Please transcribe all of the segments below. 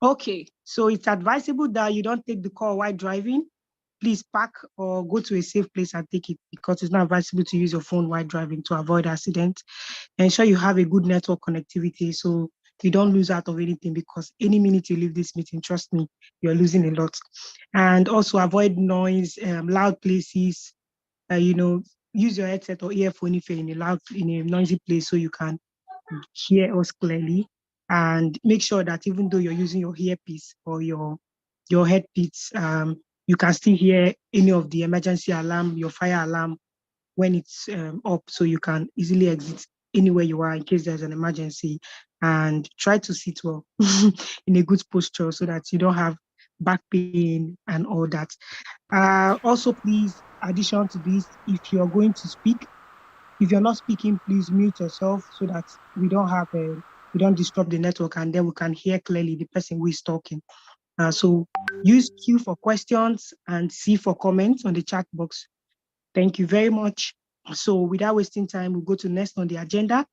Okay, so it's advisable that you don't take the call while driving. Please park or go to a safe place and take it because it's not advisable to use your phone while driving to avoid accidents. Ensure you have a good network connectivity so you don't lose out of anything because any minute you leave this meeting, trust me, you're losing a lot. And also avoid noise, loud places, use your headset or earphone if you're in a noisy place so you can hear us clearly. And make sure that even though you're using your earpiece or your headpiece, you can still hear any of the emergency alarm, your fire alarm when it's up, so you can easily exit anywhere you are in case there's an emergency. And try to sit well in a good posture so that you don't have back pain and all that. Also, please, addition to this, if you're going to speak, if you're not speaking, please mute yourself so that we don't disturb the network and then we can hear clearly the person who is talking. So use Q for questions and C for comments on the chat box. Thank you very much. So without wasting time, we'll go to next on the agenda.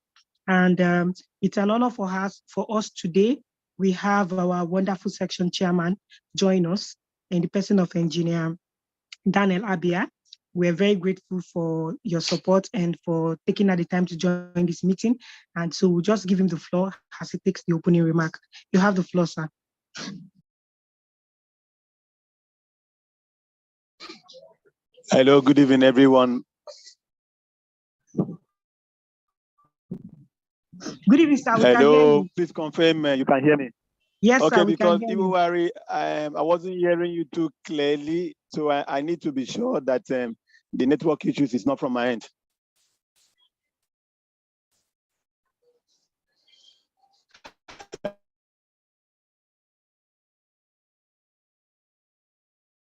And it's an honor for us today. We have our wonderful section chairman join us in the person of engineer Daniel Abia. We're very grateful for your support and for taking out the time to join this meeting. And so we'll just give him the floor as he takes the opening remark. You have the floor, sir. Hello, good evening, everyone. Good evening, sir. We Hello, please confirm you can hear me. Yes, okay, sir, because even worry, I wasn't hearing you too clearly, so I need to be sure that the network issues is not from my end.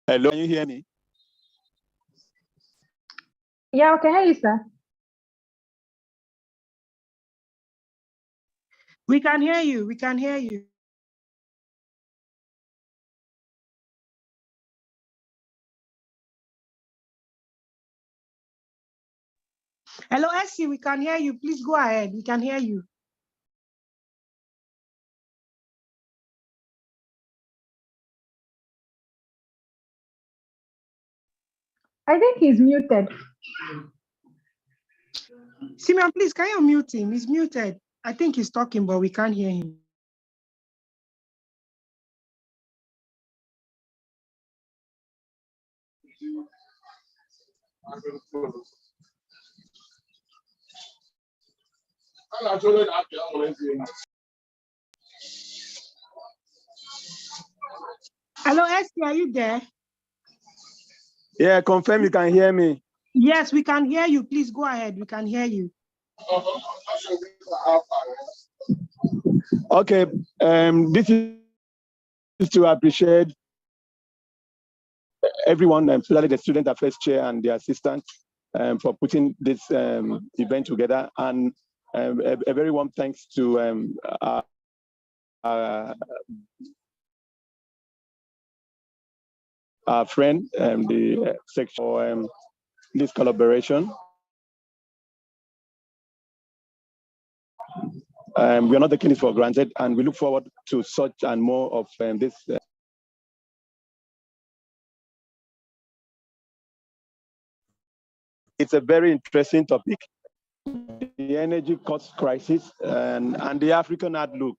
Hello, can you hear me? Yeah, okay, hear you, sir. We can hear you. We can hear you. Hello, Essie, we can hear you. Please go ahead. We can hear you. I think he's muted. Simeon, please, can you mute him? He's muted. I think he's talking, but we can't hear him. Hello, Essie, are you there? Yeah, confirm you can hear me. Yes, we can hear you. Please go ahead. We can hear you. Okay, this is to appreciate everyone, especially the student affairs chair and the assistant, for putting this event together. And a very warm thanks to our friend, the section for this collaboration. We are not taking this for granted, and we look forward to such and more of this. It's a very interesting topic, the energy cost crisis and the African outlook.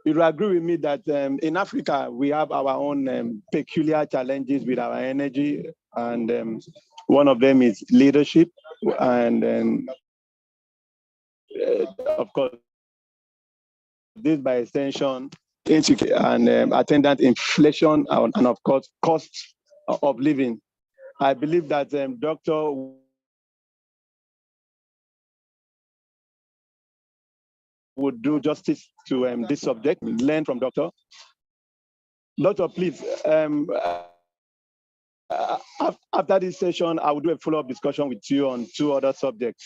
You will agree with me that in Africa, we have our own peculiar challenges with our energy, and one of them is leadership, and of course, this by extension, and attendant inflation, and of course, costs of living. I believe that Dr. would do justice to this subject, learn from Doctor. Doctor, please, after this session, I will do a follow-up discussion with you on 2 other subjects.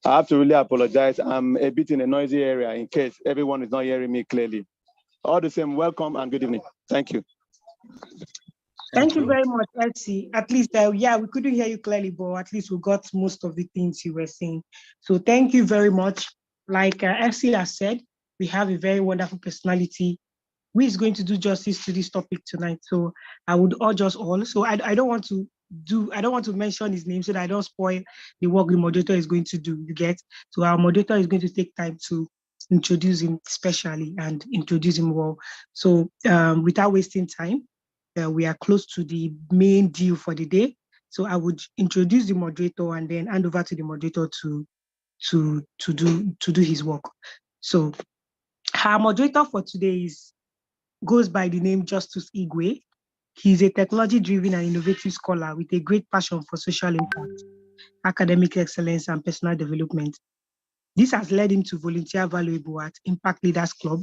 I have to really apologize. I'm a bit in a noisy area in case everyone is not hearing me clearly. All the same, welcome and good evening. Thank you. Thank you very much, Elsie. At least, yeah, we couldn't hear you clearly, but at least we got most of the things you were saying. So thank you very much. Like Elsie has said, we have a very wonderful personality who is going to do justice to this topic tonight. So I would urge us all. So I don't want to mention his name so that I don't spoil the work the moderator is going to do. You get? So our moderator is going to take time to introduce him specially and introduce him well. So without wasting time, we are close to the main deal for the day. So I would introduce the moderator and then hand over to the moderator to do his work. So our moderator for today goes by the name Justus Igwe. He's a technology-driven and innovative scholar with a great passion for social impact, academic excellence, and personal development. This has led him to volunteer valuable at Impact Leaders Club,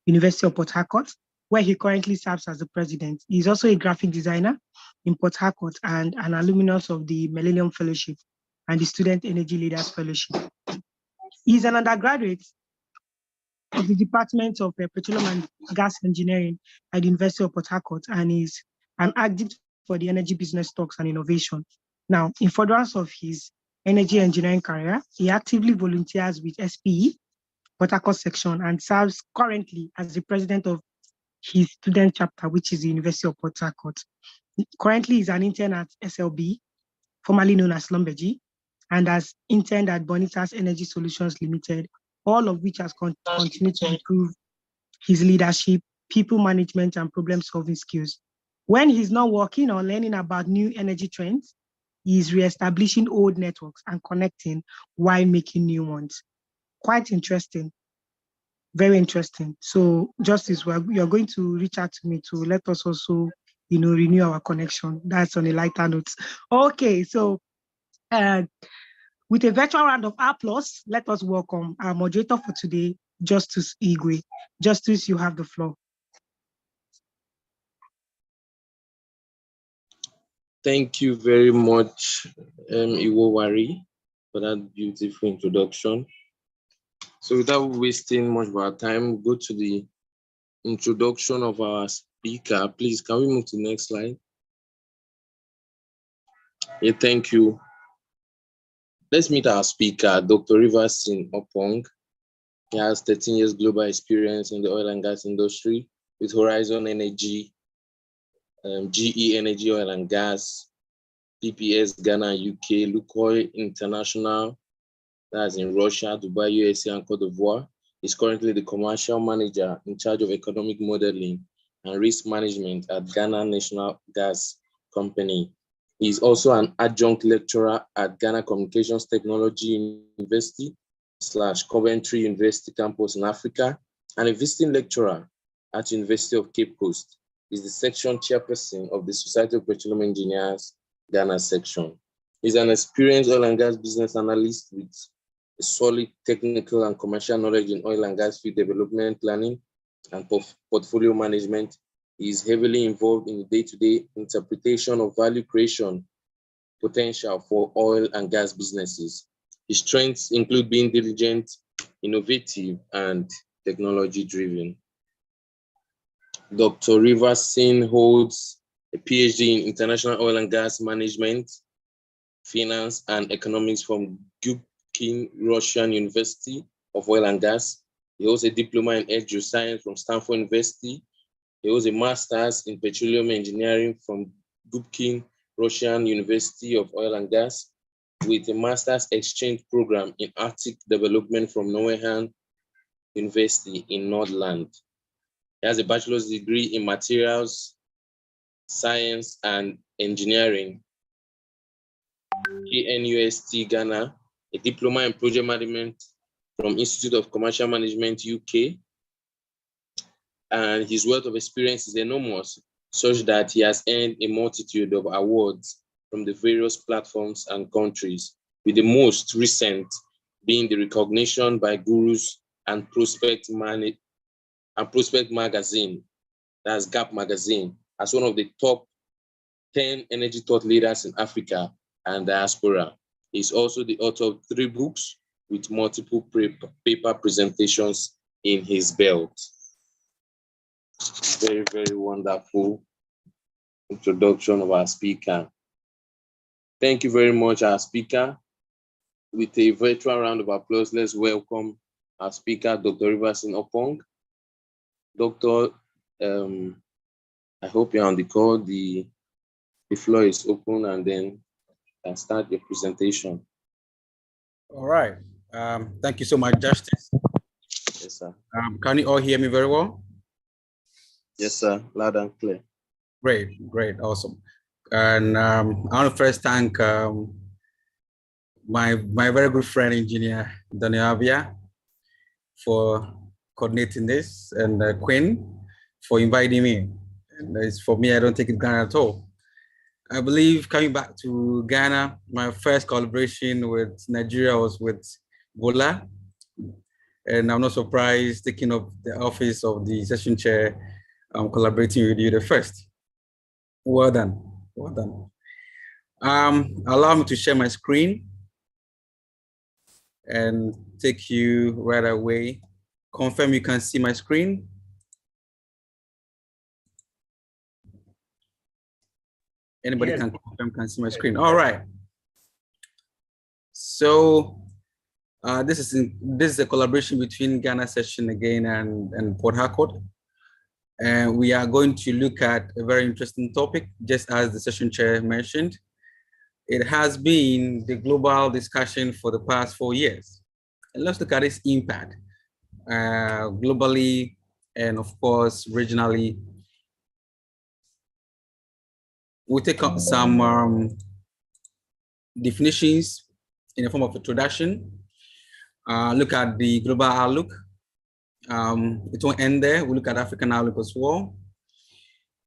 University of Port Harcourt, where he currently serves as the president. He's also a graphic designer in Port Harcourt and an alumnus of the Millennium Fellowship and the Student Energy Leaders Fellowship. He's an undergraduate of the Department of Petroleum and Gas Engineering at the University of Port Harcourt and is an adjunct for the Energy Business Talks and Innovation. Now, in furtherance of his energy engineering career, he actively volunteers with SPE, Port Harcourt section, and serves currently as the president of his student chapter, which is the University of Port Harcourt. Currently, he's an intern at SLB, formerly known as Lumbergy, and has interned at Bonitas Energy Solutions Limited, all of which has continued to improve his leadership, people management, and problem-solving skills. When he's not working or learning about new energy trends, he's reestablishing old networks and connecting while making new ones. Quite interesting. Very interesting. So, Justice, you're going to reach out to me to let us also, renew our connection. That's on a lighter note. Okay, so with a virtual round of applause, let us welcome our moderator for today, Justus Igwe. Justus, you have the floor. Thank you very much, Iwowari, for that beautiful introduction. So without wasting much of our time, we'll go to the introduction of our speaker. Please, can we move to the next slide? Yeah, thank you. Let's meet our speaker, Dr. Riverson Opong. He has 13 years global experience in the oil and gas industry with Horizon Energy, GE Energy Oil and Gas, PPS Ghana, UK, Lukoil International, that's in Russia, Dubai, USA, and Cote d'Ivoire. He's currently the commercial manager in charge of economic modeling and risk management at Ghana National Gas Company. He's also an adjunct lecturer at Ghana Communications Technology University / Coventry University campus in Africa, and a visiting lecturer at University of Cape Coast. He's the section chairperson of the Society of Petroleum Engineers Ghana section. He's an experienced oil and gas business analyst with a solid technical and commercial knowledge in oil and gas field development planning and portfolio management. He is heavily involved in the day-to-day interpretation of value creation potential for oil and gas businesses. His strengths include being diligent, innovative, and technology-driven. Dr. Riverson holds a PhD in International Oil and Gas Management, Finance, and Economics from Gubkin Russian University of Oil and Gas. He holds a diploma in Earth Geoscience from Stanford University. He holds a master's in Petroleum Engineering from Gubkin Russian University of Oil and Gas, with a master's exchange program in Arctic Development from Norwegian University in Nordland. He has a bachelor's degree in Materials Science and Engineering, KNUST Ghana, a diploma in Project Management from Institute of Commercial Management, UK. And his wealth of experience is enormous, such that he has earned a multitude of awards from the various platforms and countries, with the most recent being the recognition by Gurus and Prospect Magazine, that's Gap Magazine, as one of the top 10 energy thought leaders in Africa and diaspora. He's also the author of 3 books with multiple paper presentations in his belt. Very, very wonderful introduction of our speaker. Thank you very much, our speaker. With a virtual round of applause, let's welcome our speaker, Dr. Riverson Opong. Dr. I hope you're on the call. The floor is open, and then you can start your presentation. All right. Thank you so much, Justice. Yes, sir. Can you all hear me very well? Yes, sir. Loud and clear. Great, awesome. And I want to first thank my very good friend, engineer Daniel Avia, for coordinating this, and Quinn for inviting me. And it's, for me, I don't take it granted at all. I believe coming back to Ghana, my first collaboration with Nigeria was with Bola. And I'm not surprised taking up the office of the session chair, collaborating with you the first. Well done, well done. Allow me to share my screen and take you right away. Confirm you can see my screen. Anybody can confirm can see my screen. All right. So this is a collaboration between Ghana Session again and Port Harcourt. And we are going to look at a very interesting topic, just as the session chair mentioned. It has been the global discussion for the past 4 years. And let's look at its impact globally and of course, regionally. We'll take up some definitions in the form of introduction, look at the global outlook. It won't end there. We'll look at African outlook as well.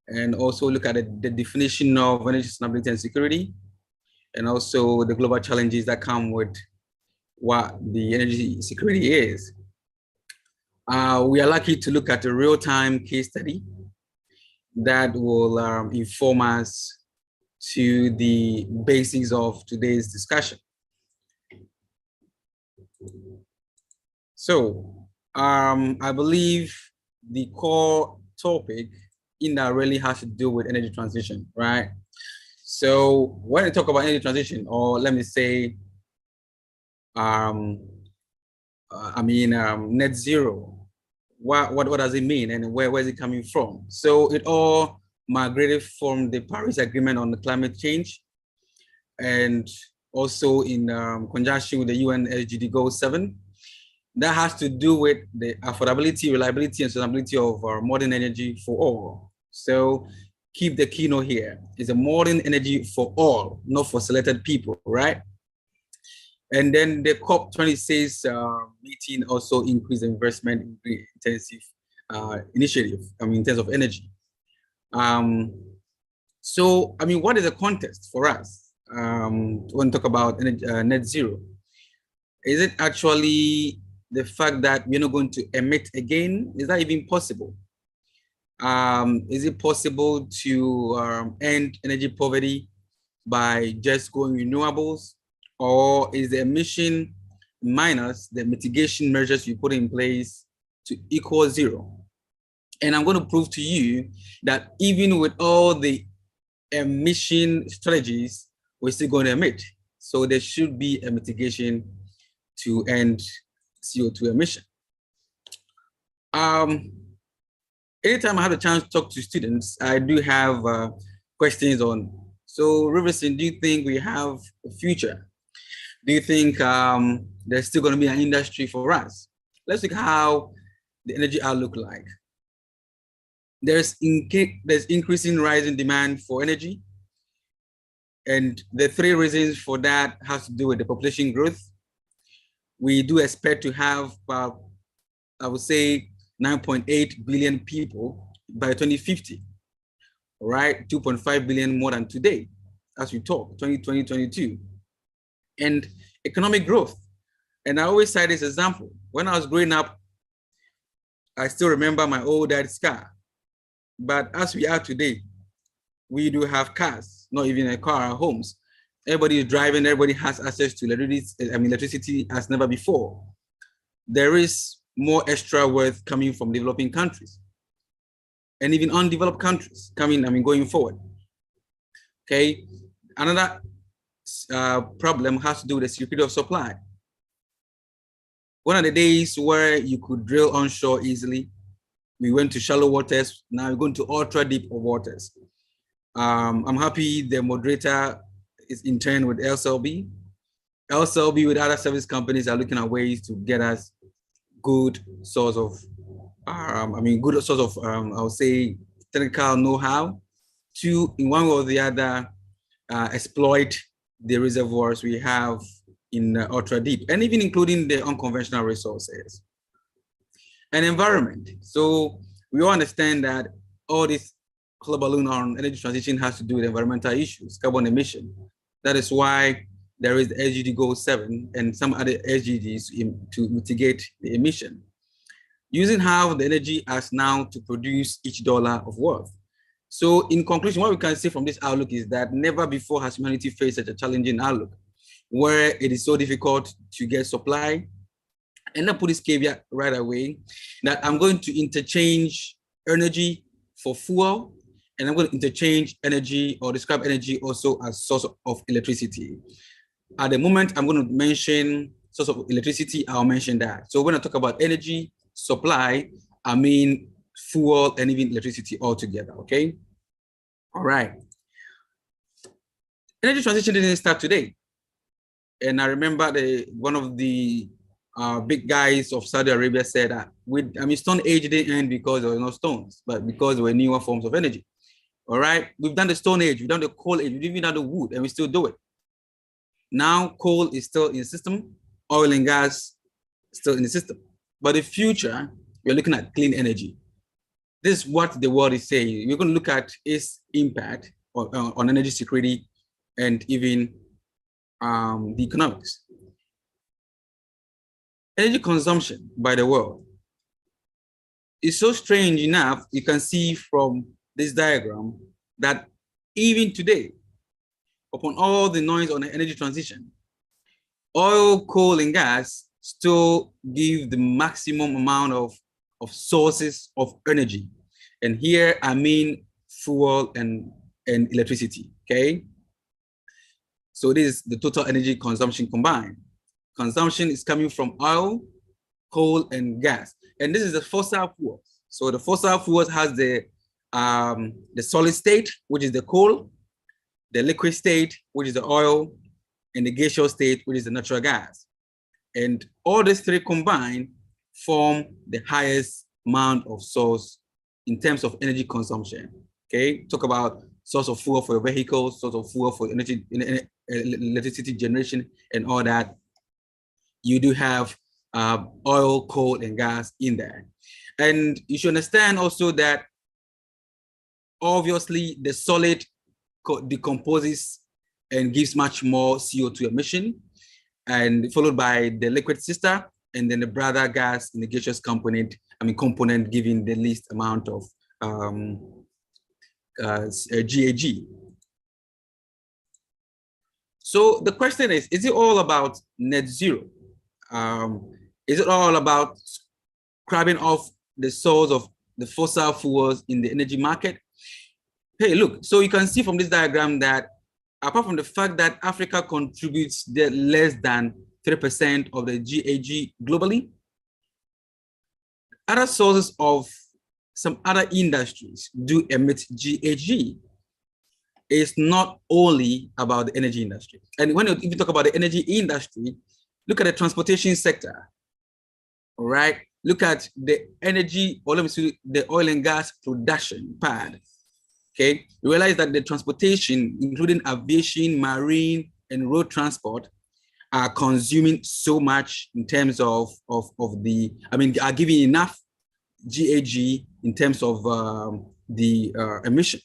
And also look at the definition of energy sustainability and security, and also the global challenges that come with what the energy security is. We are lucky to look at a real-time case study that will inform us to the basics of today's discussion. So I believe the core topic in that really has to do with energy transition, right? So when we talk about energy transition, or let me say, net zero, what does it mean, and where is it coming from? So it all migrated from the Paris Agreement on the climate change, and also in conjunction with the UN SDG Goal 7. That has to do with the affordability, reliability, and sustainability of our modern energy for all. So keep the keynote here. It's a modern energy for all, not for selected people, right? And then the COP26 meeting also increased investment in green intensive initiative, in terms of energy. So, what is the context for us when we talk about energy, net zero? Is it actually the fact that we're not going to emit again? Is that even possible? Is it possible to end energy poverty by just going renewables? Or is the emission minus the mitigation measures you put in place to equal zero? And I'm going to prove to you that even with all the emission strategies, we're still going to emit. So there should be a mitigation to end CO2 emission. Anytime I have a chance to talk to students, I do have questions on, so Riverson, do you think we have a future? Do you think there's still going to be an industry for us? Let's look at how the energy outlook like. There's increasing rising demand for energy. And the three reasons for that has to do with the population growth. We do expect to have about, I would say, 9.8 billion people by 2050, all right? 2.5 billion more than today, as we talk, 2022. And economic growth. And I always cite this example. When I was growing up, I still remember my old dad's car. But as we are today, we do have cars, not even a car, our homes. Everybody is driving, everybody has access to electricity as never before. There is more extra wealth coming from developing countries and even undeveloped countries going forward. Okay, another problem has to do with the security of supply. One of the days where you could drill onshore easily, we went to shallow waters. Now we're going to ultra deep waters. I'm happy the moderator is in turn with LSLB. LSLB with other service companies are looking at ways to get us good source of, good source of, I would say, technical know-how to, in one way or the other, exploit the reservoirs we have in ultra deep, and even including the unconventional resources. And environment. So we all understand that all this hullabaloo on energy transition has to do with environmental issues, carbon emission. That is why there is the SDG Goal 7 and some other SDGs to mitigate the emission. Using how the energy as now to produce each dollar of wealth. So in conclusion, what we can say from this outlook is that never before has humanity faced such a challenging outlook, where it is so difficult to get supply. And I put this caveat right away that I'm going to interchange energy for fuel, and I'm going to interchange energy or describe energy also as source of electricity. At the moment, I'm going to mention source of electricity, I'll mention that. So when I talk about energy supply, I mean fuel and even electricity altogether, okay? All right. Energy transition didn't start today. And I remember one of the big guys of Saudi Arabia said that Stone Age didn't end because there were no stones, but because there were newer forms of energy. All right, we've done the Stone Age, we've done the Coal Age, we've even done the wood, and we still do it. Now coal is still in the system, oil and gas still in the system. But the future, we're looking at clean energy. This is what the world is saying. We're going to look at its impact on energy security and even the economics. Energy consumption by the world is so strange enough, you can see from this diagram that even today, upon all the noise on the energy transition, oil, coal, and gas still give the maximum amount of sources of energy. And here I mean fuel and electricity, okay? So this is the total energy consumption combined. Consumption is coming from oil, coal, and gas. And this is the fossil fuels. So the fossil fuels has the solid state, which is the coal, the liquid state, which is the oil, and the gaseous state, which is the natural gas. And all these three combined form the highest amount of source in terms of energy consumption. Okay, talk about source of fuel for your vehicles, source of fuel for energy, electricity generation, and all that. You do have oil, coal, and gas in there. And you should understand also that obviously the solid decomposes and gives much more CO2 emission, and followed by the liquid sister, and then the brother gas in the gaseous component giving the least amount of GAG. So the question is it all about net zero? Is it all about grabbing off the source of the fossil fuels in the energy market? Hey, look, so you can see from this diagram that apart from the fact that Africa contributes less than 3% of the GAG globally, other sources of some other industries do emit GAG. It's not only about the energy industry. And if you talk about the energy industry, look at the transportation sector, all right? Look at the energy, or let me see, the oil and gas production part, okay? You realize that the transportation, including aviation, marine, and road transport, are consuming so much in terms are giving enough GAG in terms of the emission.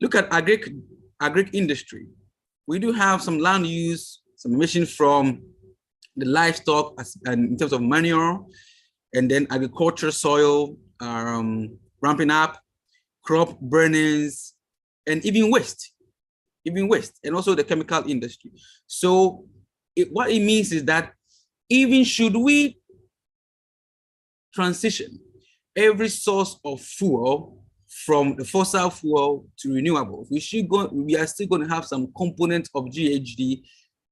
Look at agric industry. We do have some land use, some emission from the livestock and in terms of manure, and then agriculture soil ramping up, crop burnings, and even waste, and also the chemical industry. So what it means is that even should we transition every source of fuel from the fossil fuel to renewables, we are still going to have some component of GHG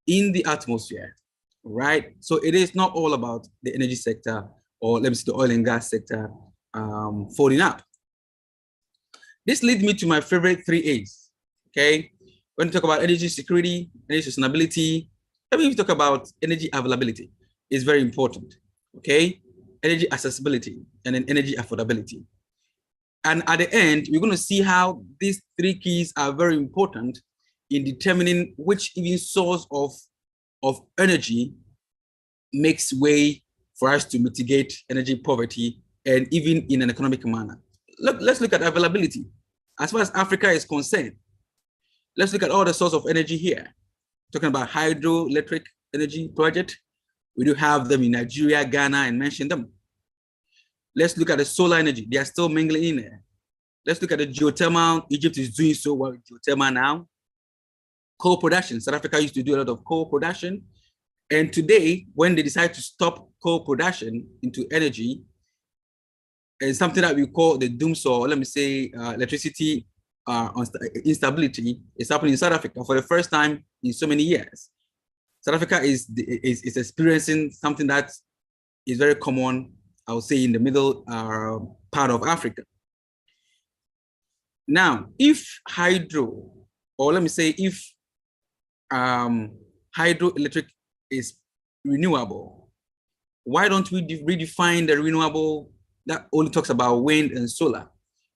in the atmosphere, right? So it is not all about the energy sector, or let me say the oil and gas sector, folding up. This leads me to my favorite 3 A's. Okay, when we talk about energy security, energy sustainability, let me talk about energy availability. It's very important. Okay, energy accessibility and then energy affordability. And at the end, we're going to see how these 3 keys are very important in determining which even source of energy makes way for us to mitigate energy poverty and even in an economic manner. Let's look at availability. As far as Africa is concerned, let's look at all the source of energy here. Talking about hydroelectric energy project. We do have them in Nigeria, Ghana, and mention them. Let's look at the solar energy. They are still mingling in there. Let's look at the geothermal. Egypt is doing so well with geothermal now. Coal production. South Africa used to do a lot of coal production. And today, when they decide to stop coal production into energy, and something that we call the doomsaw, let me say, electricity instability is happening in South Africa for the first time in so many years. South Africa is experiencing something that is very common, I would say, in the middle part of Africa. Now, if hydro, or let me say, if hydroelectric is renewable, why don't we redefine the renewable that only talks about wind and solar?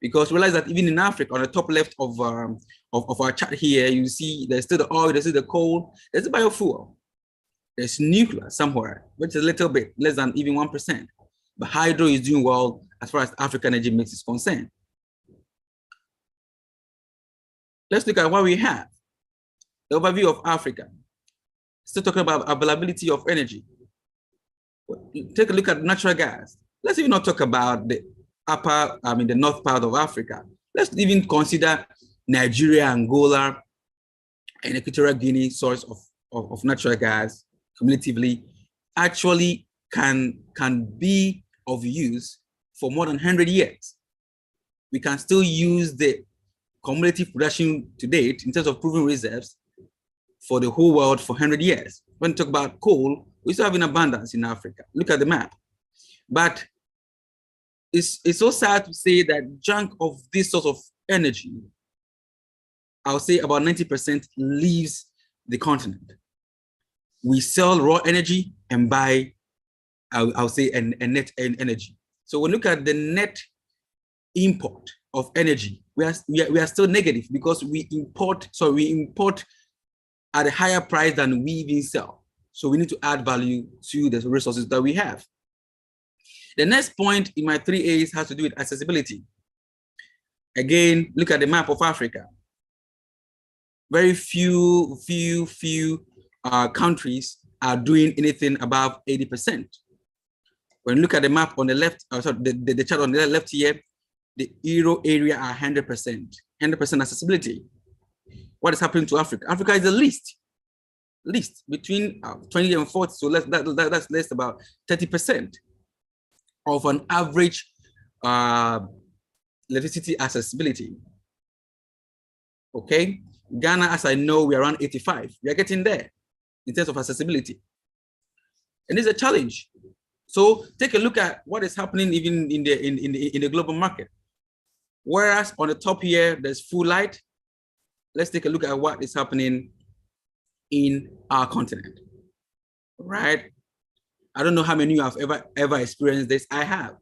Because realize that even in Africa, on the top left of our chart here, you see there's still the oil, there's still the coal, there's the biofuel, there's nuclear somewhere, which is a little bit less than even 1%. But hydro is doing well as far as African energy mix is concerned. Let's look at what we have. The overview of Africa. Still talking about availability of energy. Take a look at natural gas. Let's even not talk about the the north part of Africa. Let's even consider Nigeria, Angola, and Equatorial Guinea source of natural gas cumulatively actually can be of use for more than 100 years. We can still use the cumulative production to date in terms of proven reserves for the whole world for 100 years. When we talk about coal, we still have in abundance in Africa. Look at the map. But it's so sad to say that junk of this sort of energy, I'll say about 90% leaves the continent. We sell raw energy and buy, I'll say, a net energy. So when we look at the net import of energy, we are still negative because we import at a higher price than we even sell. So we need to add value to the resources that we have. The next point in my 3 A's has to do with accessibility. Again, look at the map of Africa. Very few countries are doing anything above 80%. When you look at the map on the left, the chart on the left here, the Euro area are 100% accessibility. What is happening to Africa? Africa is the least between 20 and 40. So that's less about 30% of an average electricity accessibility. Okay, Ghana, as I know, we're around 85. We are getting there in terms of accessibility, and it's a challenge. So take a look at what is happening even in the global market. Whereas on the top here, there's full light. Let's take a look at what is happening in our continent, right? I don't know how many of you have ever experienced this. I have.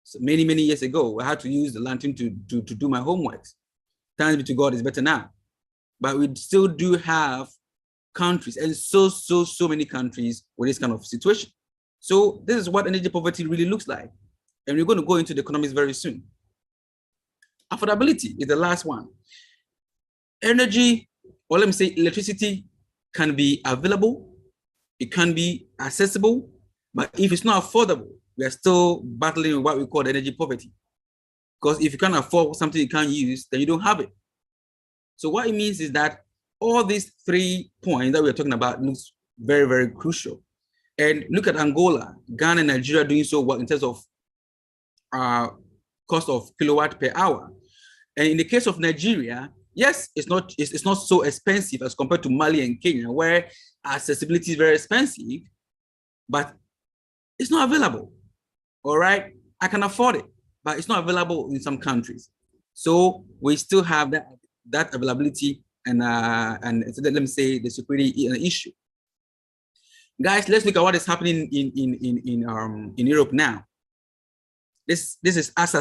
So many years ago, I had to use the lantern to do my homework. Thanks be to God, it's better now. But we still do have countries, and so many countries with this kind of situation. So this is what energy poverty really looks like. And we're going to go into the economics very soon. Affordability is the last one. Energy, or let me say electricity, can be available, it can be accessible, but if it's not affordable, we are still battling with what we call energy poverty. Because if you can't afford something you can't use, then you don't have it. So what it means is that all these 3 points that we're talking about looks very crucial. And look at Angola, Ghana, and Nigeria doing so well in terms of cost of kilowatt per hour. And in the case of Nigeria, yes, it's not so expensive as compared to Mali and Kenya, where accessibility is very expensive, but it's not available. All right, I can afford it. but it's not available in some countries. So we still have that availability and so let me say the security issue. Guys, let's look at what is happening in Europe now. This is as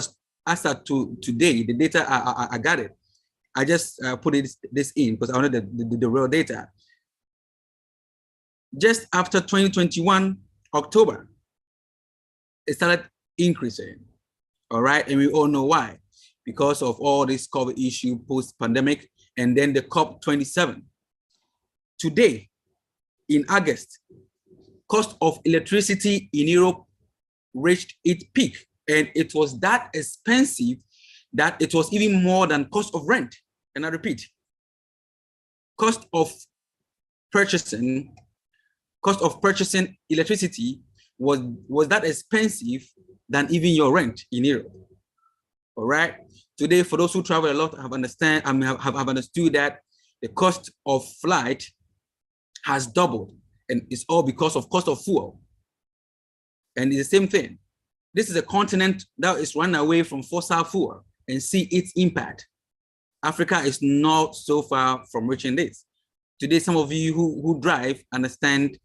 of today, the data I got it. I just put this in because I wanted the real data. Just after 2021 October, it started increasing. All right, and we all know why, because of all this COVID issue post-pandemic, and then the COP27. Today, in August, cost of electricity in Europe reached its peak, and it was that expensive that it was even more than cost of rent. And I repeat, cost of purchasing electricity was that expensive than even your rent in Europe. All right. Today, for those who travel a lot, have understood that the cost of flight has doubled, and it's all because of cost of fuel. And it's the same thing. This is a continent that is running away from fossil fuel and see its impact. Africa is not so far from reaching this. Today, some of you who drive understand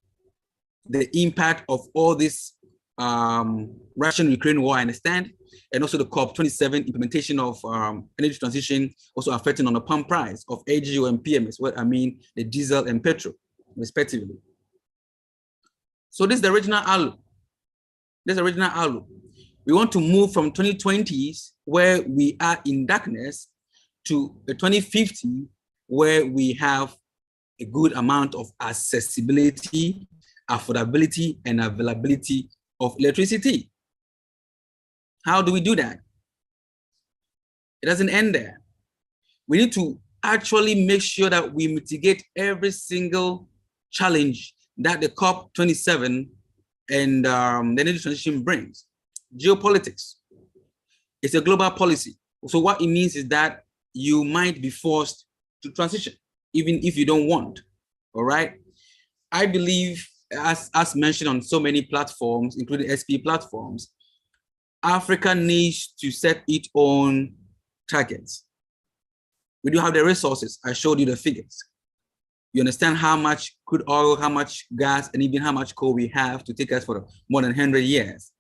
the impact of all this Russian-Ukraine war, I understand, and also the COP27 implementation of energy transition also affecting on the pump price of AGO and PMS, what I mean, the diesel and petrol, respectively. So this is the original outlook. We want to move from 2020s, where we are in darkness, to the 2050, where we have a good amount of accessibility, affordability, and availability of electricity. How do we do that? It doesn't end there. We need to actually make sure that we mitigate every single challenge that the COP27 and the energy transition brings. Geopolitics, it's a global policy. So what it means is that you might be forced to transition, even if you don't want, all right? I believe, as mentioned on so many platforms, including SP platforms, Africa needs to set its own targets. We do have the resources. I showed you the figures. You understand how much crude oil, how much gas, and even how much coal we have to take us for more than 100 years.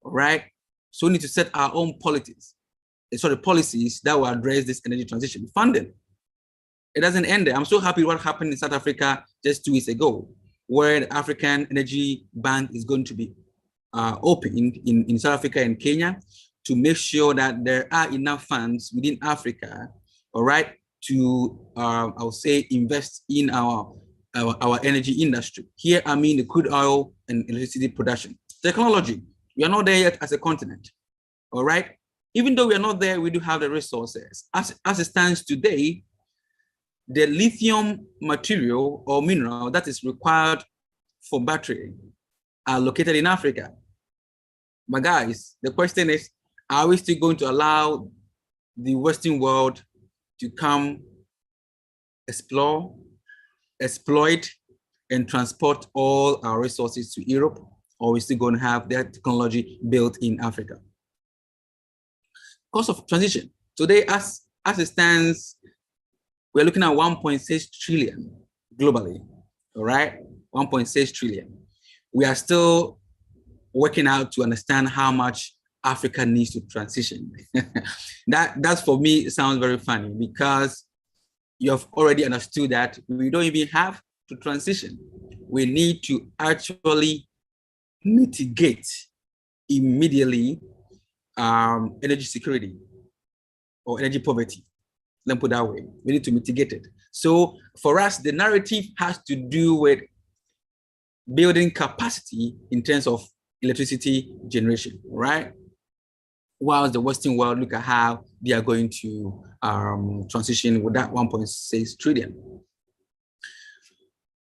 All right? So we need to set our own policies that will address this energy transition. Funding. It doesn't end there. I'm so happy what happened in South Africa just 2 weeks ago, where the African Energy Bank is going to be opened in South Africa and Kenya to make sure that there are enough funds within Africa, all right, to, I would say, invest in our energy industry. Here, I mean the crude oil and electricity production. Technology, we are not there yet as a continent, all right? Even though we are not there, we do have the resources. As it stands today, the lithium material or mineral that is required for battery are located in Africa. But guys, the question is, are we still going to allow the Western world to come explore, exploit, and transport all our resources to Europe, or are we still going to have that technology built in Africa? Cost of transition. Today, as it stands, we're looking at 1.6 trillion globally, all right? 1.6 trillion. We are still working out to understand how much Africa needs to transition. That's for me, it sounds very funny because you have already understood that we don't even have to transition. We need to actually mitigate immediately energy security or energy poverty. Let me put it that way. We need to mitigate it. So for us, the narrative has to do with building capacity in terms of electricity generation, right? Whilst the Western world look at how they are going to transition with that 1.6 trillion.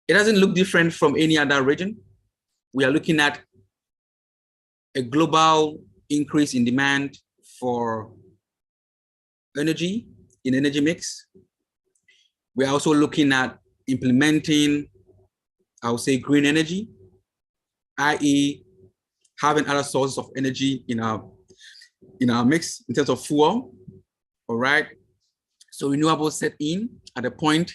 It doesn't look different from any other region. We are looking at a global increase in demand for energy, in energy mix. We are also looking at implementing, I would say, green energy, i.e. having other sources of energy in our in our mix in terms of fuel, all right? So renewables set in at a point.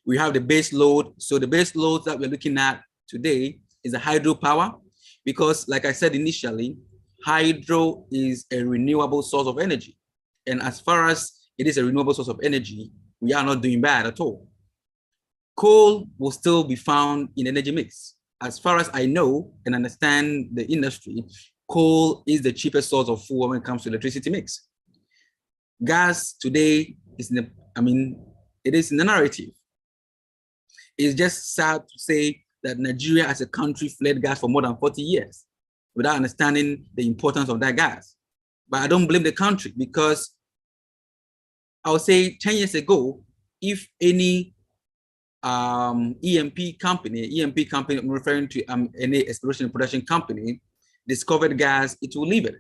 We have the base load. So the base load that we're looking at today is the hydropower, because like I said initially, hydro is a renewable source of energy. And as far as it is a renewable source of energy, we are not doing bad at all. Coal will still be found in energy mix. As far as I know and understand the industry, coal is the cheapest source of fuel when it comes to electricity mix. Gas today is in the, it is in the narrative. It's just sad to say that Nigeria as a country fled gas for more than 40 years without understanding the importance of that gas. But I don't blame the country, because I would say 10 years ago, if any E&P company, I'm referring to any exploration and production company, discovered gas, it will leave it.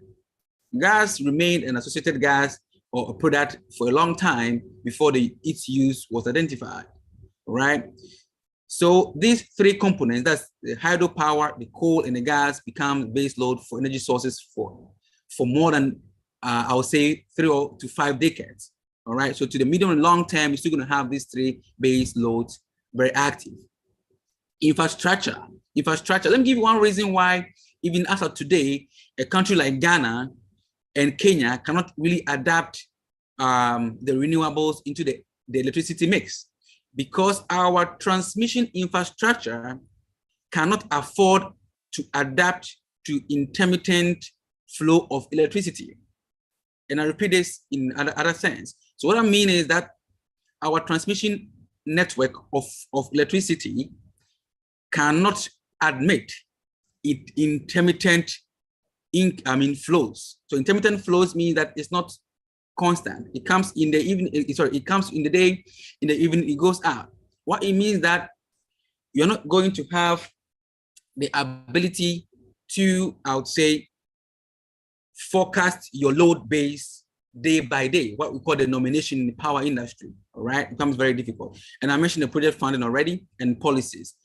Gas remained an associated gas or a product for a long time before its use was identified, right? So these three components, that's the hydropower, the coal, and the gas, become base load for energy sources for more than, I would say, 3 to 5 decades, all right? So to the medium and long term, you're still gonna have these three base loads very active. Infrastructure. Let me give you one reason why, even as of today, a country like Ghana and Kenya cannot really adapt the renewables into the electricity mix, because our transmission infrastructure cannot afford to adapt to intermittent flow of electricity. And I repeat this in other sense. So what I mean is that our transmission network of electricity cannot admit intermittent flows. So intermittent flows mean that it's not constant. It comes in the evening, it comes in the day, in the evening it goes out. What it means that you're not going to have the ability to, I would say, forecast your load base day by day, what we call the nomination in the power industry, all right? It becomes very difficult. And I mentioned the project funding already and policies.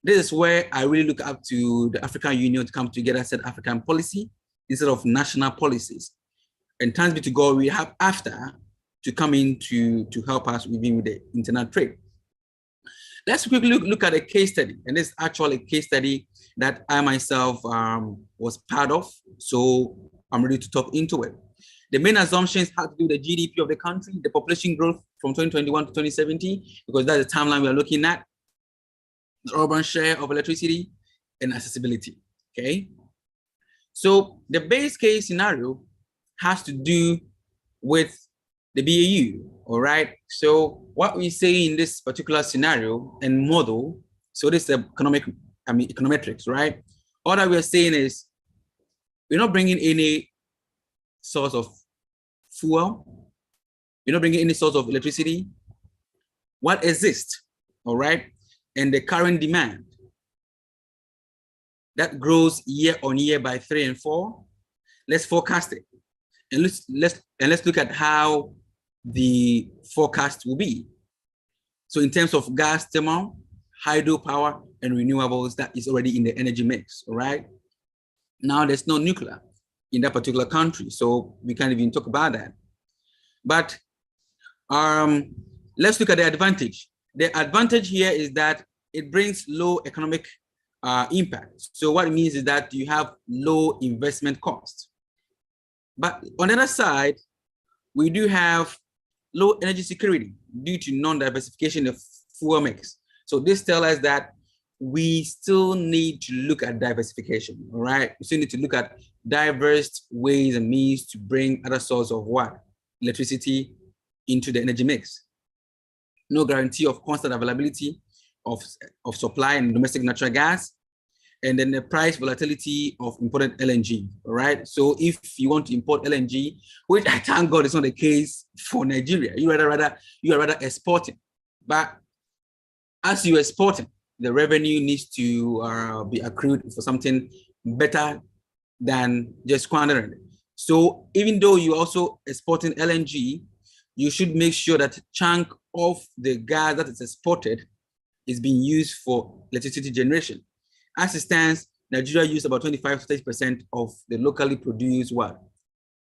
This is where I really look up to the African Union to come together, set African policy instead of national policies. And thanks be to God, we have AFTA to come in to help us with the internal trade. Let's quickly look at a case study. And this is actually a case study that I myself was part of. So I'm ready to talk into it. The main assumptions have to do with the GDP of the country, the population growth from 2021 to 2070, because that's the timeline we are looking at, the urban share of electricity, and accessibility, okay? So the base case scenario has to do with the BAU, all right? So what we say in this particular scenario and model, so this is econometrics, right? All that we're saying is we're not bringing any source of fuel, we're not bringing any source of electricity. What exists, all right? And the current demand that grows year on year by 3 and 4, let's forecast it. And let's look at how the forecast will be. So in terms of gas, thermal, hydropower, and renewables, that is already in the energy mix, all right? Now there's no nuclear in that particular country, so we can't even talk about that. But let's look at the advantage. The advantage here is that it brings low economic impact. So what it means is that you have low investment costs. But on the other side, we do have low energy security due to non-diversification of fuel mix. So this tells us that we still need to look at diversification, all right? We still need to look at diverse ways and means to bring other sources of what? Electricity into the energy mix. No guarantee of constant availability of supply and domestic natural gas, and then the price volatility of imported LNG, all right? So if you want to import LNG, which I thank God is not the case for Nigeria, you are rather exporting. But as you're exporting, the revenue needs to be accrued for something better than just squandering it. So even though you're also exporting LNG, you should make sure that chunk of the gas that is exported is being used for electricity generation. As it stands, Nigeria uses about 25 to 30% of the locally produced what?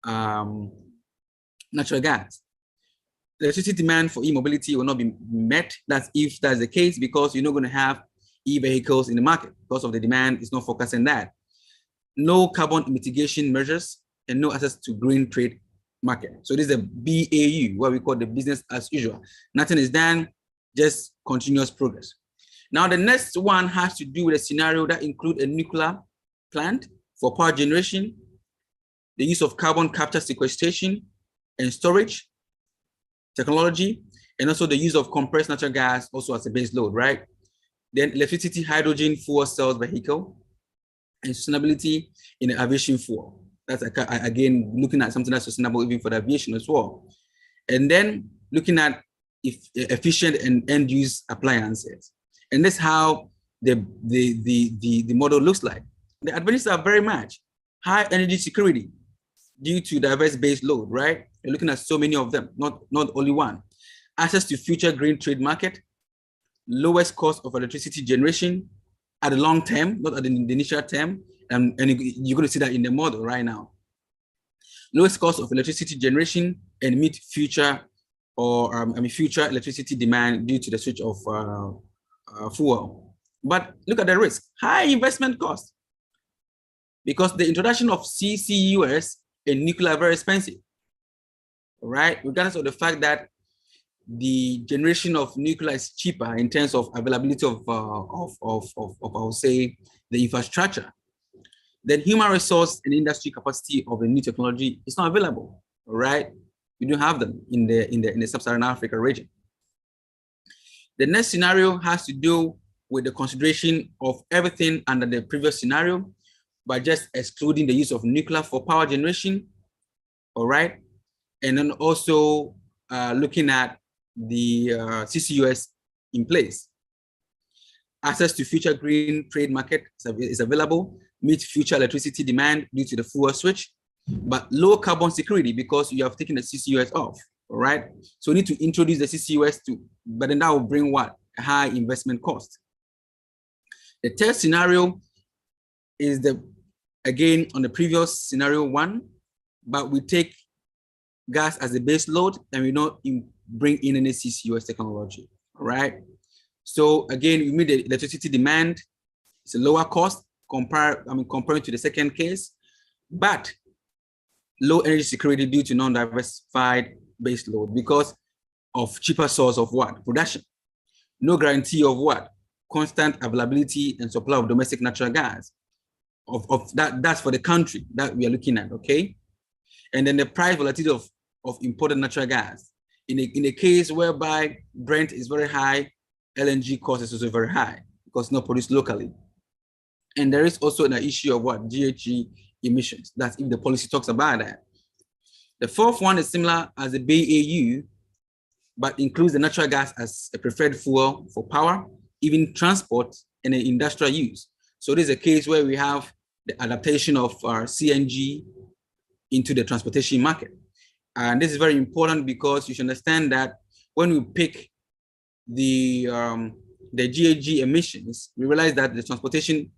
natural gas. The electricity demand for e-mobility will not be met. That's if that's the case, because you're not going to have e-vehicles in the market because of the demand is not focused on that. No carbon mitigation measures and no access to green trade market. So this is a BAU, what we call the business as usual. Nothing is done, just continuous progress. Now the next one has to do with a scenario that includes a nuclear plant for power generation, the use of carbon capture sequestration and storage technology, and also the use of compressed natural gas also as a base load, right? Then electricity, hydrogen, fuel cells, vehicle, and sustainability in the aviation fuel. That's again, looking at something that's sustainable even for the aviation as well. And then looking at efficient and end-use appliances. And that's how the model looks like. The advantages are very much high energy security due to diverse base load, right? You're looking at so many of them, not only one. Access to future green trade market, lowest cost of electricity generation at the long term, not at the initial term, and you're going to see that in the model right now. Lowest cost of electricity generation and meet future future electricity demand due to the switch of fuel. But look at the risk, high investment cost, because the introduction of CCUS and nuclear are very expensive, right? Regardless of the fact that the generation of nuclear is cheaper in terms of availability of I would say, the infrastructure, then human resource and industry capacity of the new technology is not available, right? We don't have them in the sub-Saharan Africa region. The next scenario has to do with the consideration of everything under the previous scenario, by just excluding the use of nuclear for power generation, all right? And then also looking at the CCUS in place. Access to future green trade market is available, meet future electricity demand due to the fuel switch, but low carbon security because you have taken the CCUS off, all right? So we need to introduce the CCUS but then that will bring what? A high investment cost. The third scenario is again on the previous scenario one, but we take gas as a base load and we don't bring in any CCUS technology, all right? So again, we meet the electricity demand. It's a lower cost comparing to the second case, but low energy security due to non-diversified base load because of cheaper source of what? Production. No guarantee of what? Constant availability and supply of domestic natural gas. That's for the country that we are looking at, okay? And then the price volatility of imported natural gas. In a case whereby Brent is very high, LNG cost is also very high because it's not produced locally. And there is also an issue of what? GHG emissions. That's if the policy talks about that. The fourth one is similar as the BAU, but includes the natural gas as a preferred fuel for power, even transport and industrial use. So this is a case where we have the adaptation of our CNG into the transportation market. And this is very important because you should understand that when we pick the GHG emissions, we realize that the transportation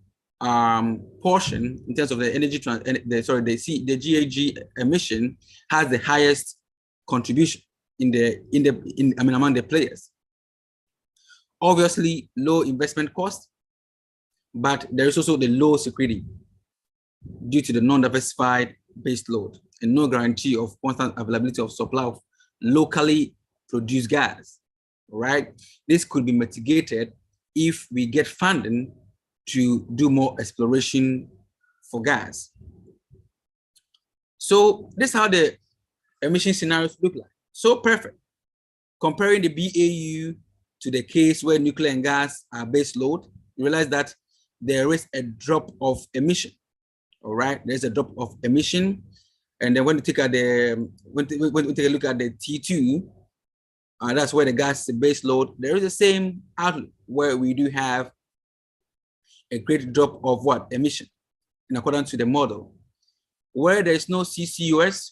portion in terms of the energy, the GHG emission has the highest contribution among the players. Obviously, low investment cost, but there is also the low security due to the non-diversified base load and no guarantee of constant availability of supply of locally produced gas, right? This could be mitigated if we get funding to do more exploration for gas. So this is how the emission scenarios look like. So perfect. Comparing the BAU to the case where nuclear and gas are base load, you realize that there is a drop of emission. All right, there's a drop of emission. And then when you take a look at the T2, that's where the gas is base load, there is the same outlook where we do have a great drop of what? Emission in accordance to the model. Where there is no CCUS,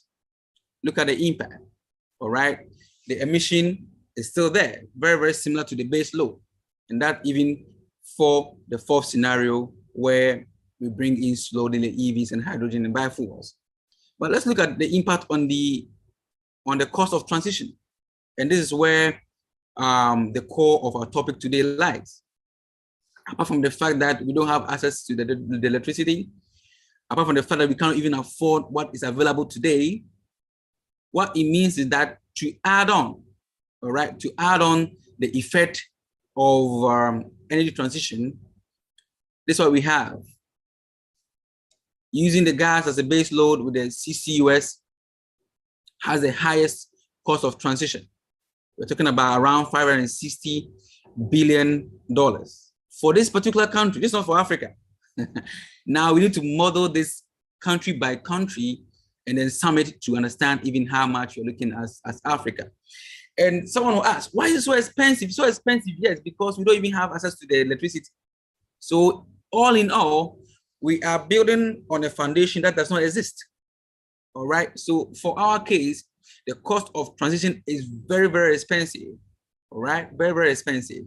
look at the impact, all right? The emission is still there, very, very similar to the base load. And that even for the fourth scenario where we bring in slowly the EVs and hydrogen and biofuels. But let's look at the impact on the cost of transition. And this is where the core of our topic today lies. Apart from the fact that we don't have access to the electricity, apart from the fact that we cannot even afford what is available today, what it means is that to add on, all right, to add on the effect of energy transition, this is what we have. Using the gas as a base load with the CCUS has the highest cost of transition. We're talking about around $560 billion for this particular country. This is not for Africa. Now we need to model this country by country and then sum it to understand even how much you're looking as Africa. And someone will ask, why is it so expensive? So expensive, yes, because we don't even have access to the electricity. So all in all, we are building on a foundation that does not exist. All right, so for our case, the cost of transition is very, very expensive. All right, very, very expensive.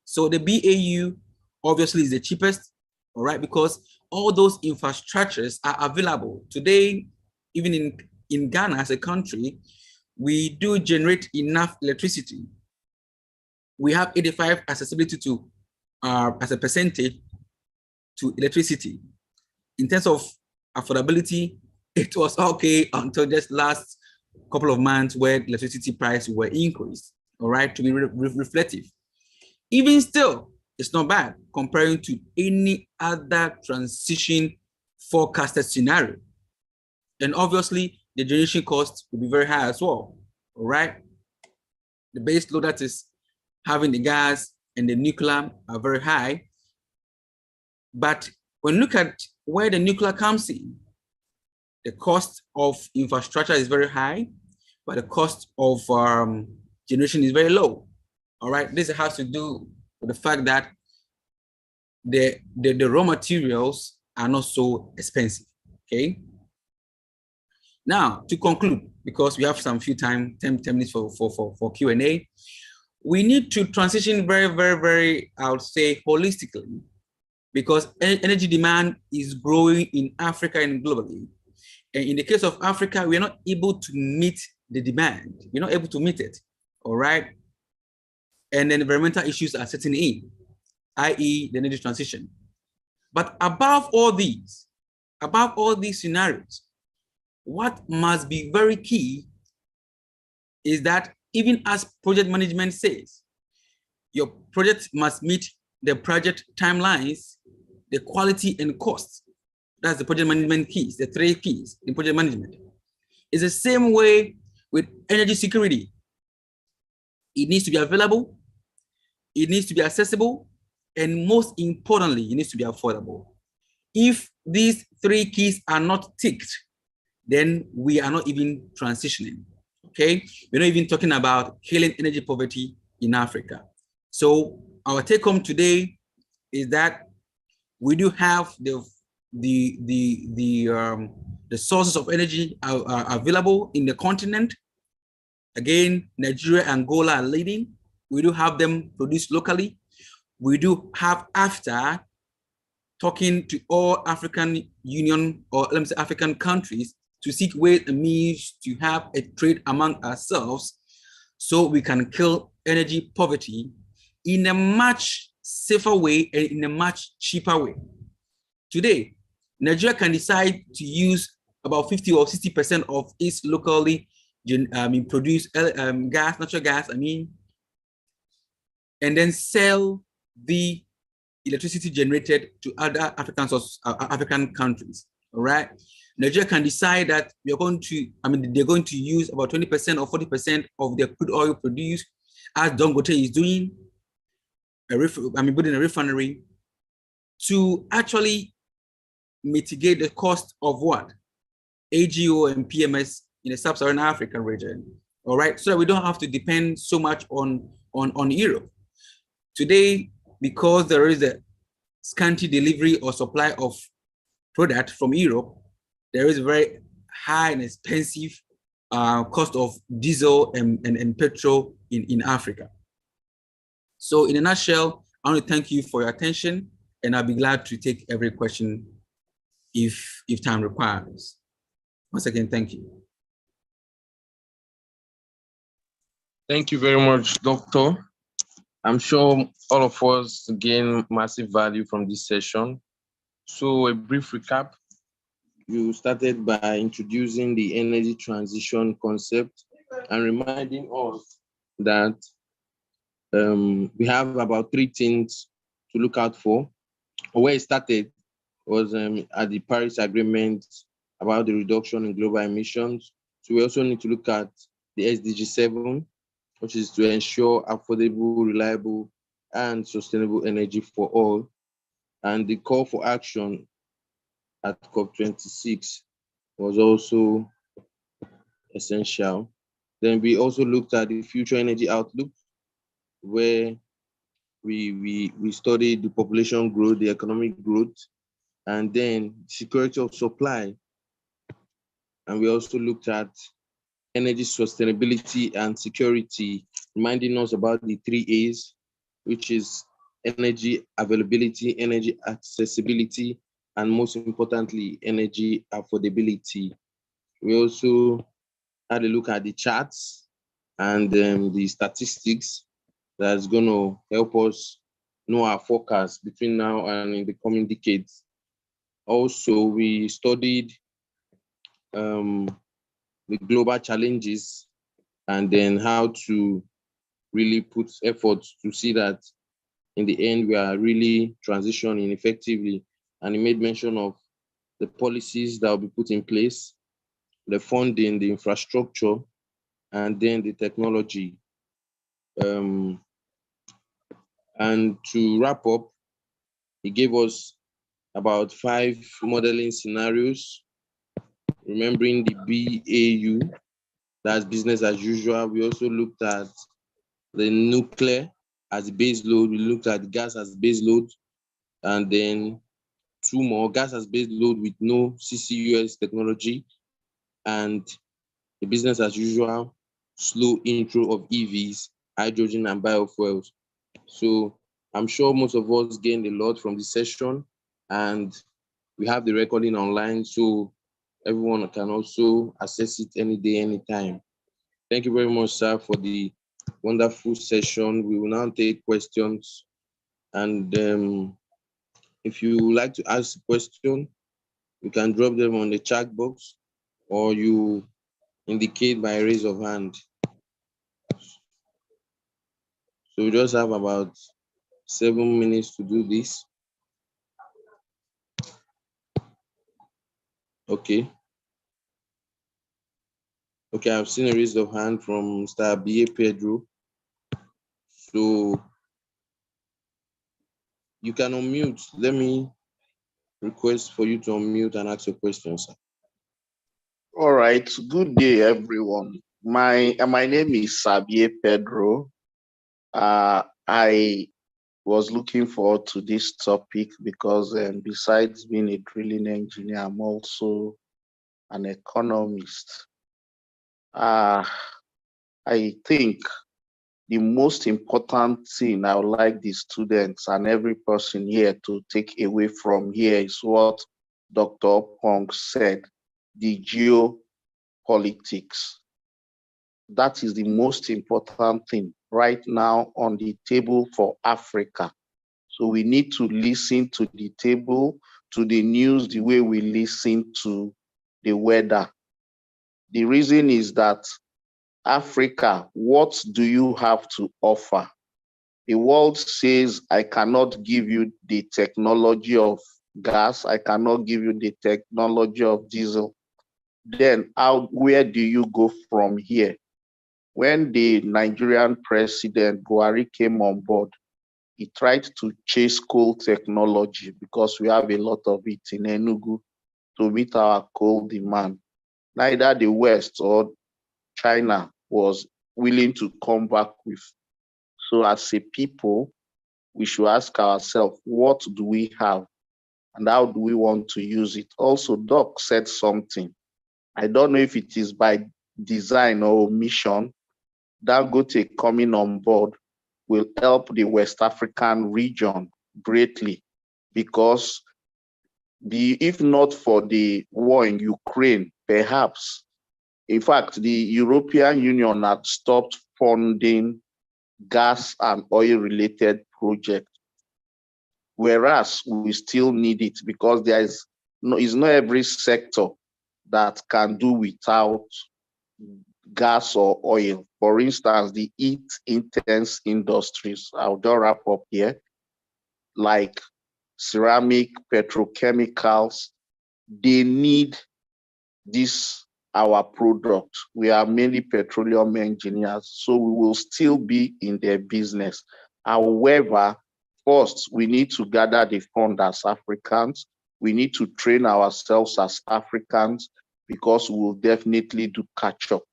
So the BAU obviously is the cheapest, all right, because all those infrastructures are available. Today, even in Ghana as a country, we do generate enough electricity. We have 85 accessibility to, as a percentage to electricity. In terms of affordability, it was okay until just last couple of months where electricity prices were increased, all right, to be reflective. Even still, it's not bad comparing to any other transition forecasted scenario. And obviously, the generation cost will be very high as well, all right? The base load, that is having the gas and the nuclear, are very high. But when you look at where the nuclear comes in, the cost of infrastructure is very high, but the cost of generation is very low, all right? This has to do with the fact that the raw materials are not so expensive, okay? Now, to conclude, because we have some few time, 10 minutes for Q&A, we need to transition very, very, very, I would say, holistically, because energy demand is growing in Africa and globally. And in the case of Africa, we are not able to meet the demand. We're not able to meet it, all right? And then environmental issues are setting in, i.e. the energy transition. But above all these scenarios, what must be very key is that even as project management says, your project must meet the project timelines, the quality and cost. That's the project management keys, the 3 keys in project management. It's the same way with energy security. It needs to be available, it needs to be accessible, and most importantly, it needs to be affordable. If these 3 keys are not ticked, then we are not even transitioning, okay? We're not even talking about killing energy poverty in Africa. So our take home today is that we do have the sources of energy are available in the continent. Again, Nigeria, Angola are leading. We do have them produced locally. We do have, after talking to all African Union, or let me say African countries, to seek ways and means to have a trade among ourselves so we can kill energy poverty in a much safer way and in a much cheaper way. Today, Nigeria can decide to use about 50 or 60% of its locally produced natural gas, and then sell the electricity generated to other African countries, all right? Nigeria can decide that we are going to, they're going to use about 20% or 40% of their crude oil produced, as Dangote is doing, building a refinery, to actually mitigate the cost of what? AGO and PMS in the sub-Saharan African region, all right? So that we don't have to depend so much on Europe. Today, because there is a scanty delivery or supply of product from Europe, there is a very high and expensive cost of diesel and petrol in Africa. So in a nutshell, I want to thank you for your attention, and I'll be glad to take every question if time requires. Once again, thank you. Thank you very much, Doctor. I'm sure all of us gain massive value from this session. So a brief recap. You started by introducing the energy transition concept and reminding us that we have about 3 things to look out for. Where it started was at the Paris Agreement about the reduction in global emissions. So we also need to look at the SDG 7, which is to ensure affordable, reliable, and sustainable energy for all. And the call for action at COP26 was also essential. Then we also looked at the future energy outlook, where we studied the population growth, the economic growth, and then security of supply. And we also looked at energy sustainability and security, reminding us about the 3 A's, which is energy availability, energy accessibility, and most importantly, energy affordability. We also had a look at the charts and the statistics that's going to help us know our forecast between now and in the coming decades. Also, we studied the global challenges and then how to really put efforts to see that in the end we are really transitioning effectively. And he made mention of the policies that will be put in place, the funding, the infrastructure, and then the technology. And to wrap up, he gave us about 5 modeling scenarios, remembering the BAU, that's business as usual. We also looked at the nuclear as base load. We looked at gas as base load, and then 2 more, gas as base load with no CCUS technology, and the business as usual, slow intro of EVs, hydrogen and biofuels. So I'm sure most of us gained a lot from this session, and we have the recording online, so everyone can also access it any day, anytime. Thank you very much, sir, for the wonderful session. We will now take questions. And if you would like to ask a question, you can drop them on the chat box, or you indicate by raise of hand. So we just have about 7 minutes to do this. Okay. Okay, I've seen a raise of hand from Mr. B.A. Pedro. So you can unmute. Let me request for you to unmute and ask your question, sir. All right. Good day, everyone. My name is Sabie Pedro. I was looking forward to this topic because besides being a drilling engineer, I'm also an economist. I think the most important thing I would like the students and every person here to take away from here is what Dr. Pong said, the geopolitics. That is the most important thing right now on the table for Africa. So we need to listen to the table, to the news, the way we listen to the weather. The reason is that Africa, what do you have to offer? The world says, I cannot give you the technology of gas. I cannot give you the technology of diesel. Then where do you go from here? When the Nigerian president Buhari came on board, he tried to chase coal technology because we have a lot of it in Enugu to meet our coal demand. Neither the West or China was willing to come back with. So as a people, we should ask ourselves, what do we have and how do we want to use it? Also, Doc said something. I don't know if it is by design or omission. Dangote coming on board will help the West African region greatly because if not for the war in Ukraine, perhaps, in fact, the European Union had stopped funding gas and oil-related projects, whereas we still need it because it's not every sector that can do without gas or oil. For instance, the heat-intense industries, I'll just wrap up here, like ceramic, petrochemicals, they need this, our product. We are mainly petroleum engineers, so we will still be in their business. However, first, we need to gather the fund as Africans. We need to train ourselves as Africans because we will definitely do catch up.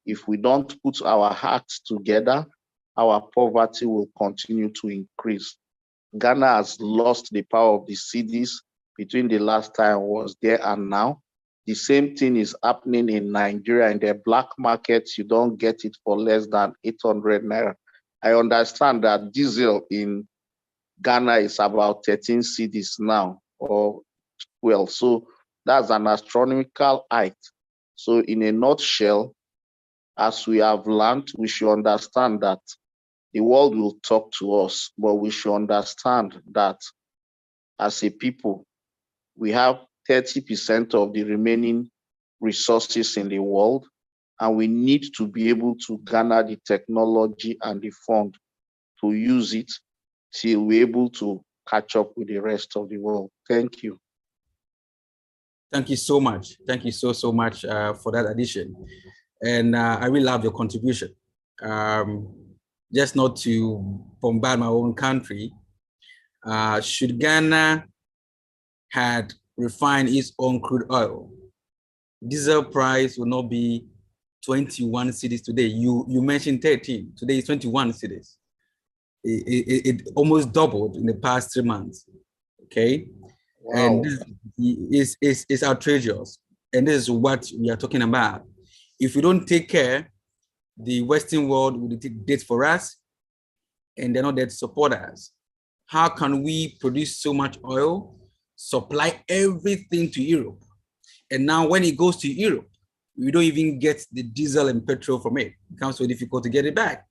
If we don't put our hearts together, our poverty will continue to increase. Ghana has lost the power of the cedis between the last time I was there and now. The same thing is happening in Nigeria. In the black markets, you don't get it for less than 800 naira. I understand that diesel in Ghana is about 13 cedis now, or 12. So that's an astronomical height. So in a nutshell, as we have learned, we should understand that the world will talk to us, but we should understand that as a people, we have 30% of the remaining resources in the world, and we need to be able to garner the technology and the fund to use it till we're able to catch up with the rest of the world. Thank you. Thank you so much. Thank you so much for that addition. And I really love your contribution. Just not to bombard my own country, should Ghana had refined its own crude oil, diesel price will not be 21 cedis today. You mentioned 13, today is 21 cedis. It almost doubled in the past 3 months, okay? Wow. And this is outrageous. And this is what we are talking about. If we don't take care, the Western world will dictate for us, and they're not there to support us. How can we produce so much oil, supply everything to Europe, and now when it goes to Europe, we don't even get the diesel and petrol from it? It becomes so difficult to get it back.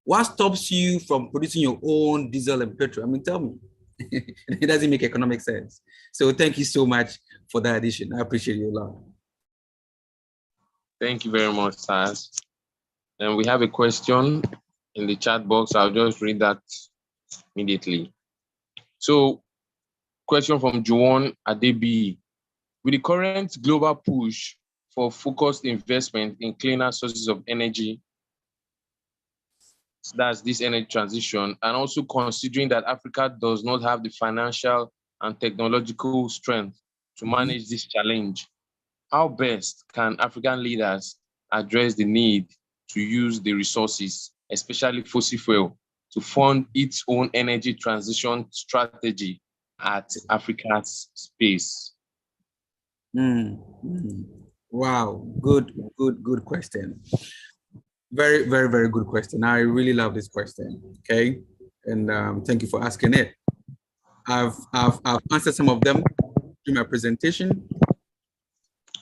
What stops you from producing your own diesel and petrol? I mean, tell me. It doesn't make economic sense. So thank you so much for that addition. I appreciate you a lot. Thank you very much, Saz. And we have a question in the chat box. I'll just read that immediately. So, question from Juwon Adebi. With the current global push for focused investment in cleaner sources of energy, that's this energy transition, and also considering that Africa does not have the financial and technological strength to manage this challenge, how best can African leaders address the need to use the resources, especially fossil fuel, to fund its own energy transition strategy at Africa's space? Wow, good question. Very good question. I really love this question, okay? And thank you for asking it. I've answered some of them in my presentation,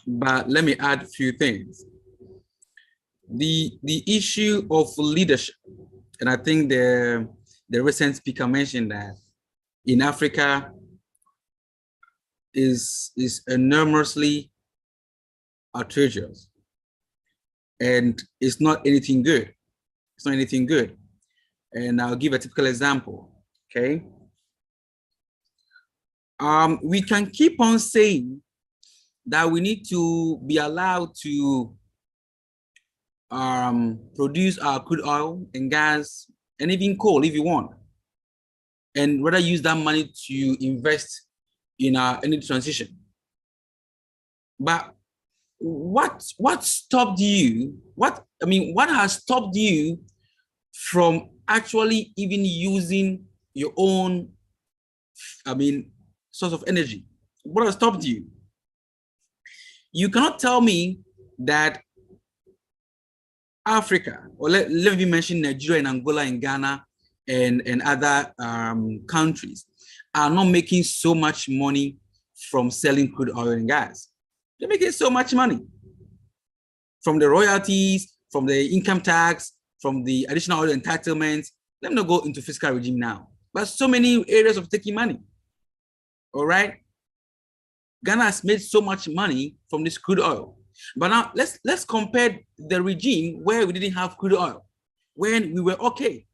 but let me add a few things. The issue of leadership, and I think the recent speaker mentioned that in Africa is enormously outrageous, and it's not anything good. It's not anything good. And I'll give a typical example, okay? We can keep on saying that we need to be allowed to produce our crude oil and gas and even coal if you want, and rather use that money to invest in our energy transition. But what stopped you? What has stopped you from actually even using your own, source of energy? What has stopped you? You cannot tell me that Africa, or let me mention Nigeria and Angola and Ghana and other countries, are not making so much money from selling crude oil and gas. They're making so much money. from the royalties, from the income tax, from the additional oil entitlements. Let me not go into fiscal regime now, but so many areas of taking money. All right. Ghana has made so much money from this crude oil. But now let's compare the regime where we didn't have crude oil, when we were okay.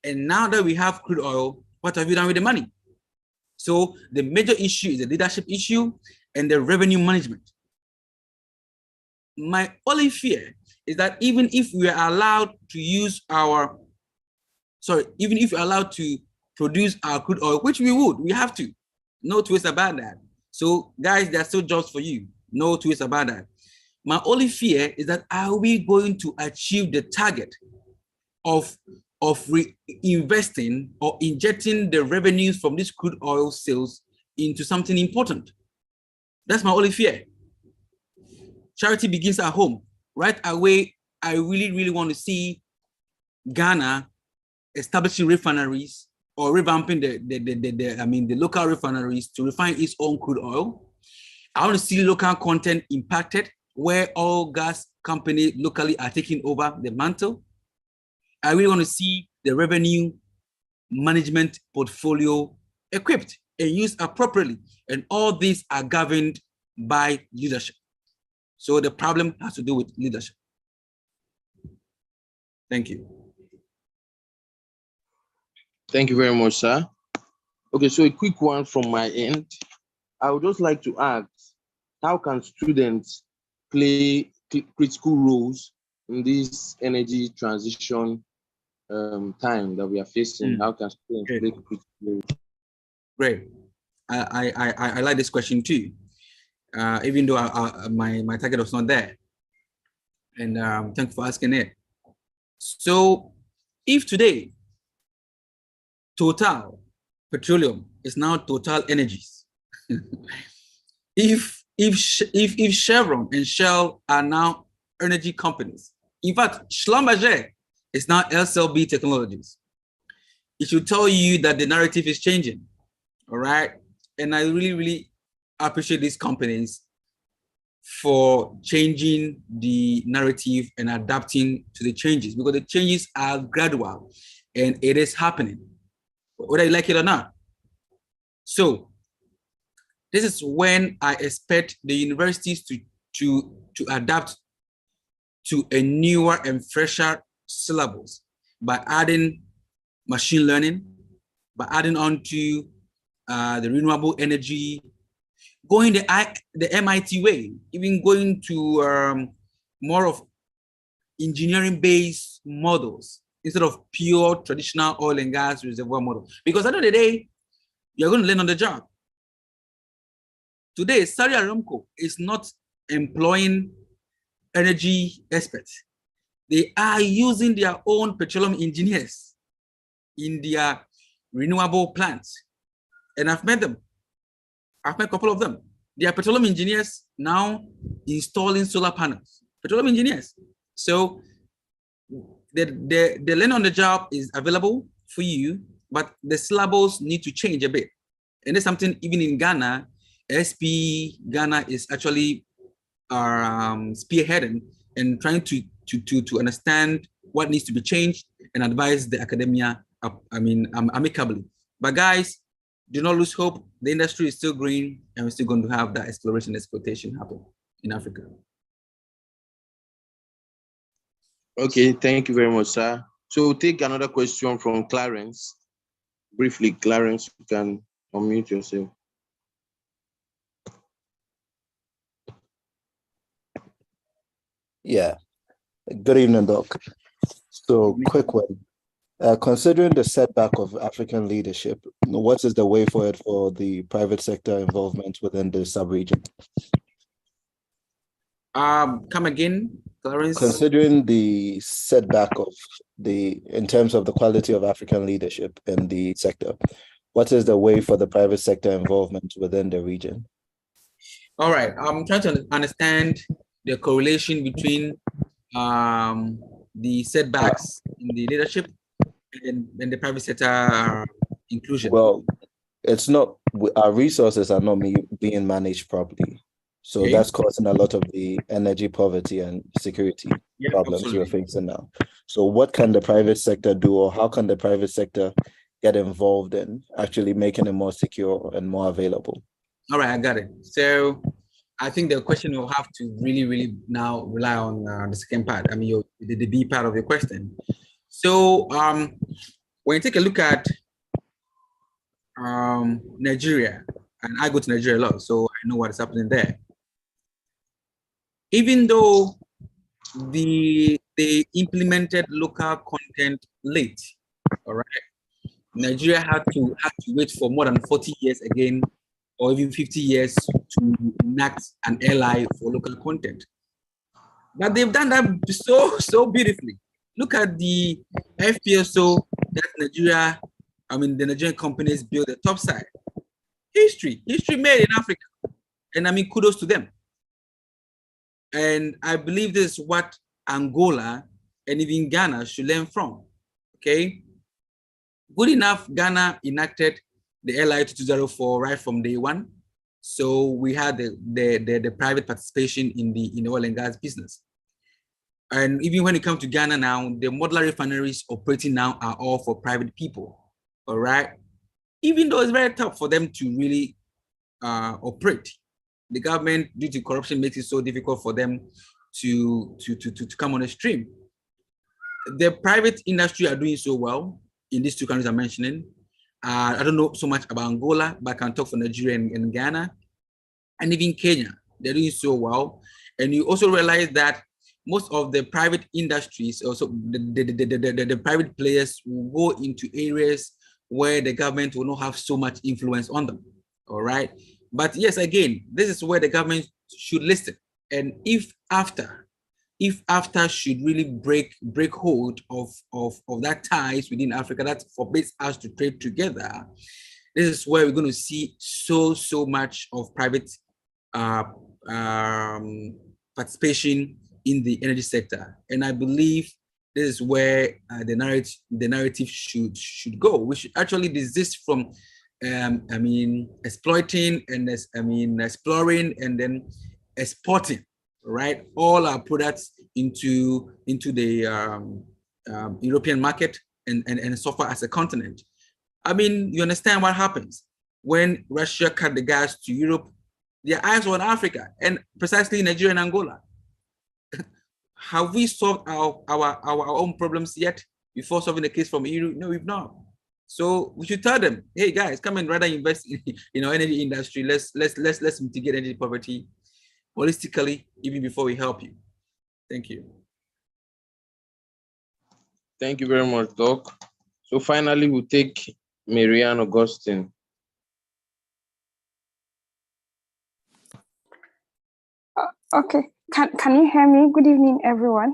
And now that we have crude oil, what have you done with the money? So the major issue is the leadership issue and the revenue management. My only fear is that even if we are allowed to use even if we're allowed to produce our crude oil, which we have to, no twist about that. So guys, there are still jobs for you, no twist about that. My only fear is that are we going to achieve the target of reinvesting or injecting the revenues from this crude oil sales into something important? That's my only fear. Charity begins at home. Right away, I really, really want to see Ghana establishing refineries or revamping the local refineries to refine its own crude oil. I want to see local content impacted, where all gas companies locally are taking over the mantle. I really want to see the revenue management portfolio equipped and used appropriately. And all these are governed by leadership. So the problem has to do with leadership. Thank you. Thank you very much, sir. Okay, so a quick one from my end. I would just like to ask, how can students play critical roles in this energy transition time that we are facing? How can students play critical roles? Great. I like this question too, even though my target was not there. And thank you for asking it. So if today Total Petroleum is now Total Energies, if Chevron and Shell are now energy companies, in fact, Schlumberger is now SLB Technologies, it should tell you that the narrative is changing. All right. And I really, really appreciate these companies for changing the narrative and adapting to the changes, because the changes are gradual and it is happening, whether you like it or not. So this is when I expect the universities to adapt to a newer and fresher syllabus by adding machine learning, by adding on to the renewable energy, going the MIT way, even going to more of engineering-based models instead of pure traditional oil and gas reservoir model. Because at the end of the day, you're going to learn on the job. Today, Saudi Aramco is not employing energy experts. They are using their own petroleum engineers in their renewable plants. And I've met them. I've met a couple of them. They are petroleum engineers now installing solar panels. Petroleum engineers. So the learn on the job is available for you, but the syllables need to change a bit. And there's something even in Ghana, SP Ghana is actually spearheading and trying to understand what needs to be changed and advise the academia, amicably. But guys, do not lose hope. The industry is still green and we're still going to have that exploration and exploitation happen in Africa. Okay, thank you very much, sir. So we'll take another question from Clarence. Briefly, Clarence, you can unmute yourself. Yeah. Good evening, Doc. So, quick one. Considering the setback of African leadership, what is the way forward for the private sector involvement within the sub-region? Come again, Clarence? Considering the setback of in terms of the quality of African leadership in the sector, what is the way for the private sector involvement within the region? All right, I'm trying to understand the correlation between the setbacks in the leadership and the private sector inclusion. Well, it's not, our resources are not being managed properly. So Okay. that's causing a lot of the energy poverty and security Yeah, problems we're absolutely. facing now. So what can the private sector do, or how can the private sector get involved in actually making it more secure and more available? All right, I got it. So I think the question will have to really now rely on the second part. I mean, the B part of your question. So when you take a look at Nigeria, and I go to Nigeria a lot, so I know what is happening there. Even though they implemented local content late, all right, Nigeria had to wait for more than 40 years again, or even 50 years to enact an LI for local content. But they've done that so beautifully. Look at the FPSO that Nigeria, I mean, the Nigerian companies built the top side. History made in Africa. And I mean, kudos to them. And I believe this is what Angola and even Ghana should learn from, okay? Good enough, Ghana enacted the LI 2204 right from day one. So we had the private participation in the oil and gas business. And even when it comes to Ghana now, the modular refineries operating now are all for private people, all right? Even though it's very tough for them to really operate. The government, due to corruption, makes it so difficult for them to come on the stream. The private industry are doing so well in these two countries I'm mentioning. I don't know so much about Angola, but I can talk for Nigeria and Ghana, and even Kenya. They're doing so well. And you also realize that most of the private industries, also the private players, will go into areas where the government will not have so much influence on them. All right. But yes, again, this is where the government should listen. And if after should really break hold of that ties within Africa that forbids us to trade together, this is where we're going to see so much of private participation in the energy sector. And I believe this is where the narrative should go. We should actually desist from exploiting and exploring and then exporting, right, all our products into the European market and suffer as a continent. I mean, you understand what happens when Russia cut the gas to Europe? Their eyes were on Africa and precisely Nigeria and Angola. Have we solved our own problems yet before solving the case from EU? No, we've not. So we should tell them, hey guys, come and rather invest in our energy industry. Let's mitigate energy poverty holistically, even before we help you. Thank you. Thank you very much, Doc. So finally, we'll take Marianne Augustine. Okay, can you hear me? Good evening, everyone.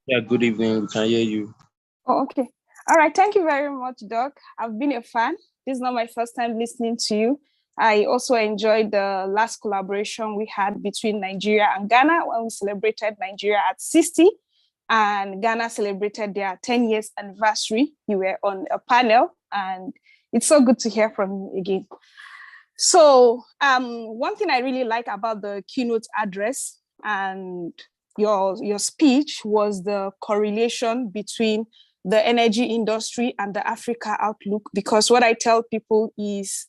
Yeah, good evening. We can hear you. Oh, okay. All right. Thank you very much, Doc. I've been a fan. This is not my first time listening to you. I also enjoyed the last collaboration we had between Nigeria and Ghana when we celebrated Nigeria at 60 and Ghana celebrated their 10 years anniversary. You were on a panel and it's so good to hear from you again. So one thing I really like about the keynote address and your speech was the correlation between the energy industry and the Africa outlook, because what I tell people is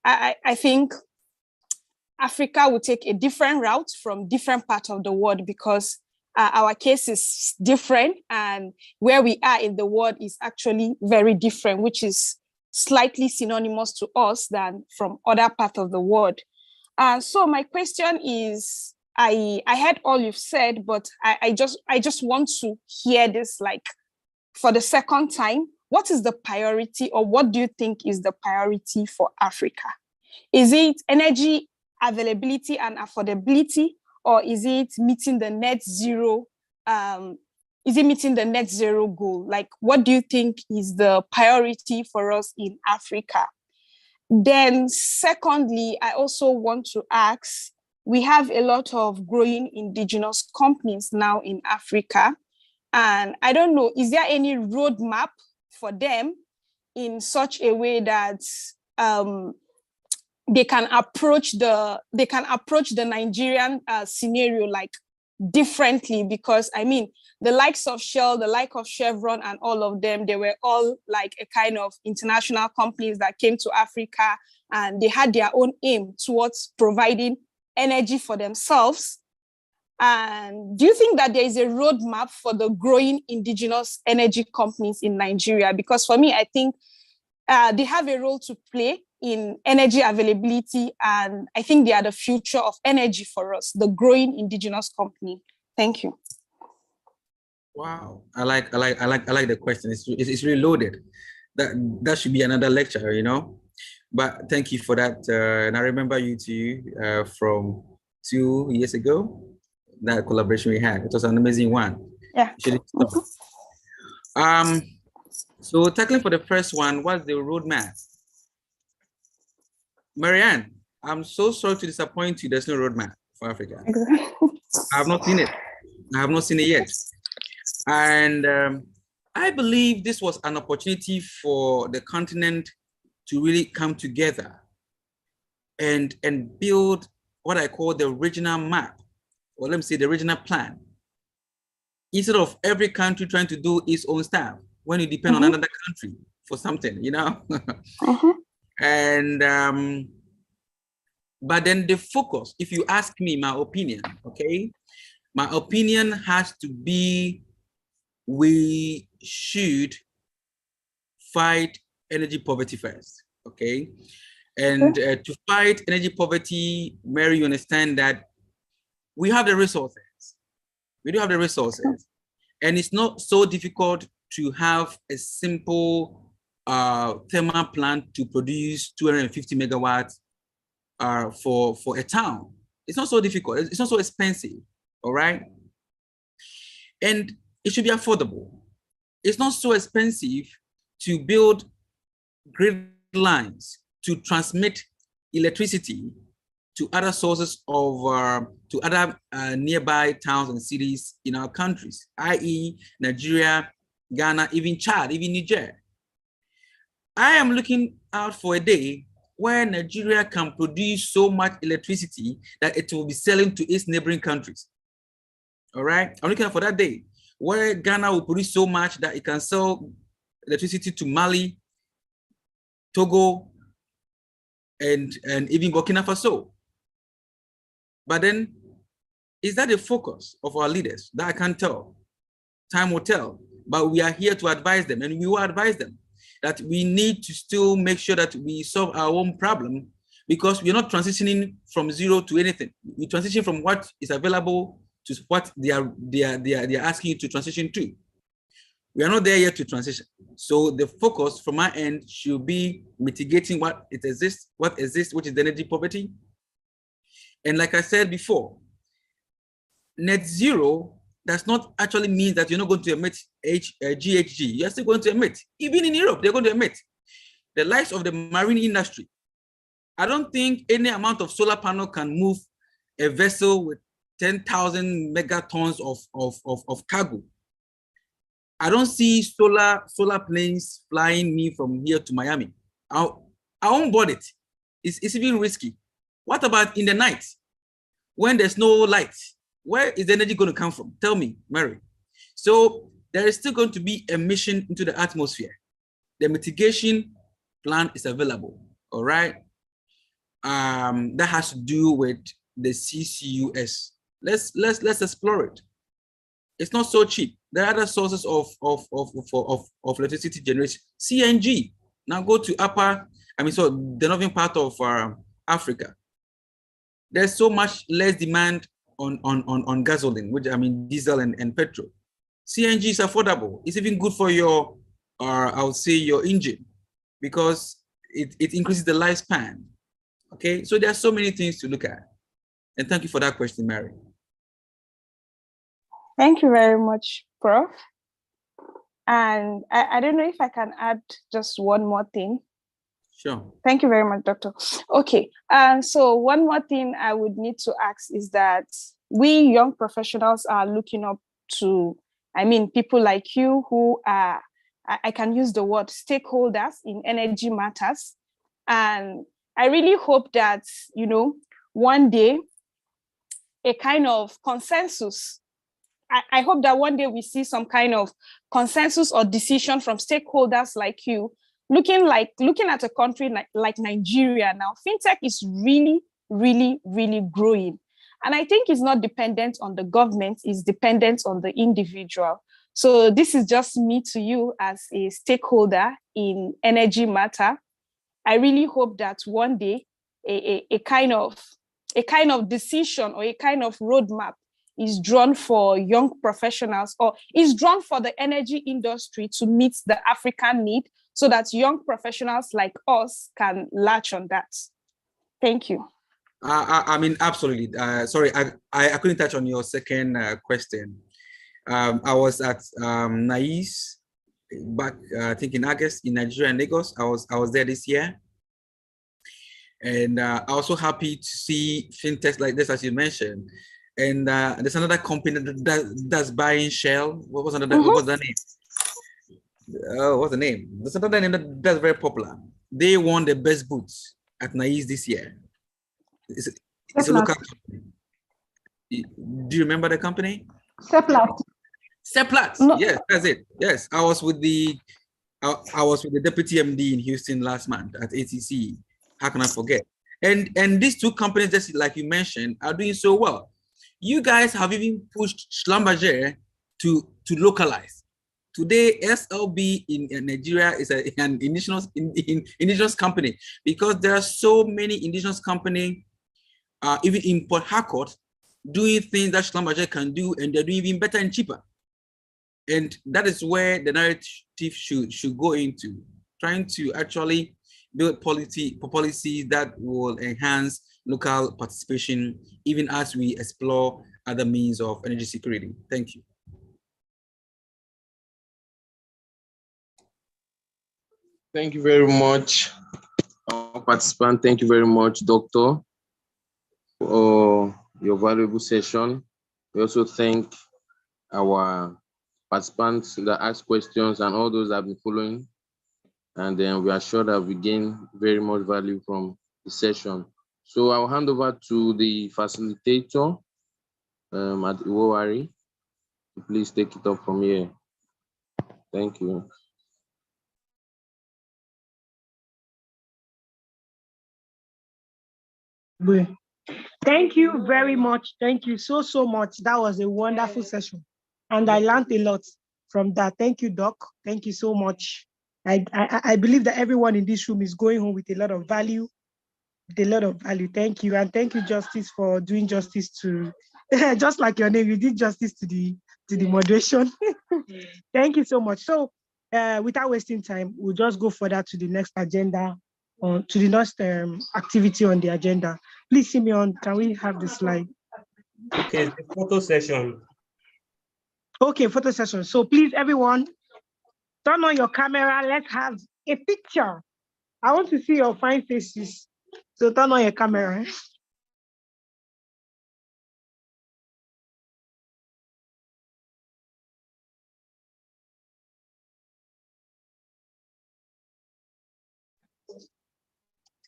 I think Africa will take a different route from different parts of the world because our case is different and where we are in the world is actually very different, which is slightly synonymous to us than from other parts of the world. So my question is, I heard all you've said, but I just want to hear this like for the second time. What is the priority, or what do you think is the priority for Africa? Is it energy availability and affordability, or is it meeting the net zero? Is it meeting the net zero goal? Like, what do you think is the priority for us in Africa? Then secondly, I also want to ask, we have a lot of growing indigenous companies now in Africa. And I don't know, is there any roadmap for them in such a way that they can approach the Nigerian scenario like differently, because I mean, the likes of Shell, the like of Chevron and all of them, they were all like a kind of international companies that came to Africa, and they had their own aim towards providing energy for themselves. And do you think that there is a roadmap for the growing indigenous energy companies in Nigeria? Because for me, I think they have a role to play in energy availability, and I think they are the future of energy for us, the growing indigenous company. Thank you. Wow, I like the question. It's really loaded. That should be another lecture, you know. But thank you for that. And I remember you too from 2 years ago. That collaboration we had. It was an amazing one. Yeah. So tackling for the first one, what's the roadmap? Marianne, I'm so sorry to disappoint you. There's no roadmap for Africa. I have not seen it. I have not seen it yet. And I believe this was an opportunity for the continent to really come together and build what I call the regional map, or let me say the regional plan. Instead of every country trying to do its own stuff, when you depend on another country for something, you know? And, but then the focus, if you ask me my opinion, okay? My opinion has to be, we should fight energy poverty first, okay? And to fight energy poverty, Mary, you understand that we have the resources. We do have the resources. And it's not so difficult to have a simple thermal plant to produce 250 megawatts for a town. It's not so difficult. It's not so expensive, all right? And it should be affordable. It's not so expensive to build grid lines to transmit electricity to other sources of, to other nearby towns and cities in our countries, i.e. Nigeria, Ghana, even Chad, even Niger. I am looking out for a day where Nigeria can produce so much electricity that it will be selling to its neighboring countries. All right, I'm looking out for that day where Ghana will produce so much that it can sell electricity to Mali, Togo, and even Burkina Faso. But then, is that the focus of our leaders? That I can't tell. Time will tell. But we are here to advise them, and we will advise them that we need to still make sure that we solve our own problem, because we're not transitioning from zero to anything. We transition from what is available to what they are asking you to transition to. We are not there yet to transition. So the focus from my end should be mitigating what exists, which is the energy poverty. And like I said before, net zero does not actually mean that you're not going to emit GHG. You're still going to emit. Even in Europe, they're going to emit. The likes of the marine industry. I don't think any amount of solar panel can move a vessel with 10,000 megatons of cargo. I don't see solar planes flying me from here to Miami. I won't board it. It's even risky. What about in the night when there's no light? Where is the energy going to come from? Tell me, Mary. So there is still going to be emission into the atmosphere. The mitigation plan is available, all right? That has to do with the CCUS. Let's explore it. It's not so cheap. There are other sources of electricity generation. CNG. Now go to the northern part of Africa. There's so much less demand on gasoline, which diesel and petrol. CNG is affordable. It's even good for your, I would say, your engine, because it increases the lifespan. Okay, so there are so many things to look at. And thank you for that question, Mary. Thank you very much, Prof. And I don't know if I can add just one more thing. Sure. Thank you very much, Doctor. Okay, so one more thing I would need to ask is that we young professionals are looking up to, people like you who are, I can use the word stakeholders in energy matters. And I really hope that, one day, a kind of consensus, I hope that one day we see some kind of consensus or decision from stakeholders like you, looking at a country like Nigeria now. Fintech is really, really, really growing. And I think it's not dependent on the government, it's dependent on the individual. So this is just me to you as a stakeholder in energy matter. I really hope that one day a kind of decision or a kind of roadmap is drawn for young professionals, or is drawn for the energy industry to meet the African need, so that young professionals like us can latch on that. Thank you. I mean, absolutely. Sorry, I couldn't touch on your second question. I was at NIES back, I think in August, in Nigeria and Lagos. I was there this year. And I was so happy to see fintechs like this, as you mentioned. And there's another company that's buying Shell. What was another? What was the name? What's the name? There's another name that's very popular. They won the best boots at NIES this year. It's a local company. Do you remember the company? Seplat. Seplat. No. Yes, that's it. Yes, I was with the deputy MD in Houston last month at ATC. How can I forget? And these two companies, just like you mentioned, are doing so well. You guys have even pushed Schlumberger to localize. Today, SLB in Nigeria is an indigenous company, because there are so indigenous indigenous companies, even in Port Harcourt, doing things that Schlumberger can do, and they're doing even better and cheaper. And that is where the narrative should go into, trying to actually build policies that will enhance local participation, even as we explore other means of energy security. Thank you. Thank you very much, participant. Thank you very much, Doctor, for your valuable session. We also thank our participants that asked questions and all those that have been following. And then we are sure that we gain very much value from the session. So I'll hand over to the facilitator at Iwowari. Please take it up from here. Thank you. Thank you very much. Thank you so much. That was a wonderful session, and I learned a lot from that. Thank you, Doc. Thank you so much. I believe that everyone in this room is going home with a lot of value. Thank you. And thank you, Justice, for doing justice to, just like your name, you did justice to the moderation. Thank you so much. So without wasting time, we'll just go further to the next agenda, or to the next activity on the agenda. Please, Simeon, can we have the slide? Okay, the photo session. Okay, photo session. So please, everyone, turn on your camera. Let's have a picture. I want to see your fine faces. So turn on your camera.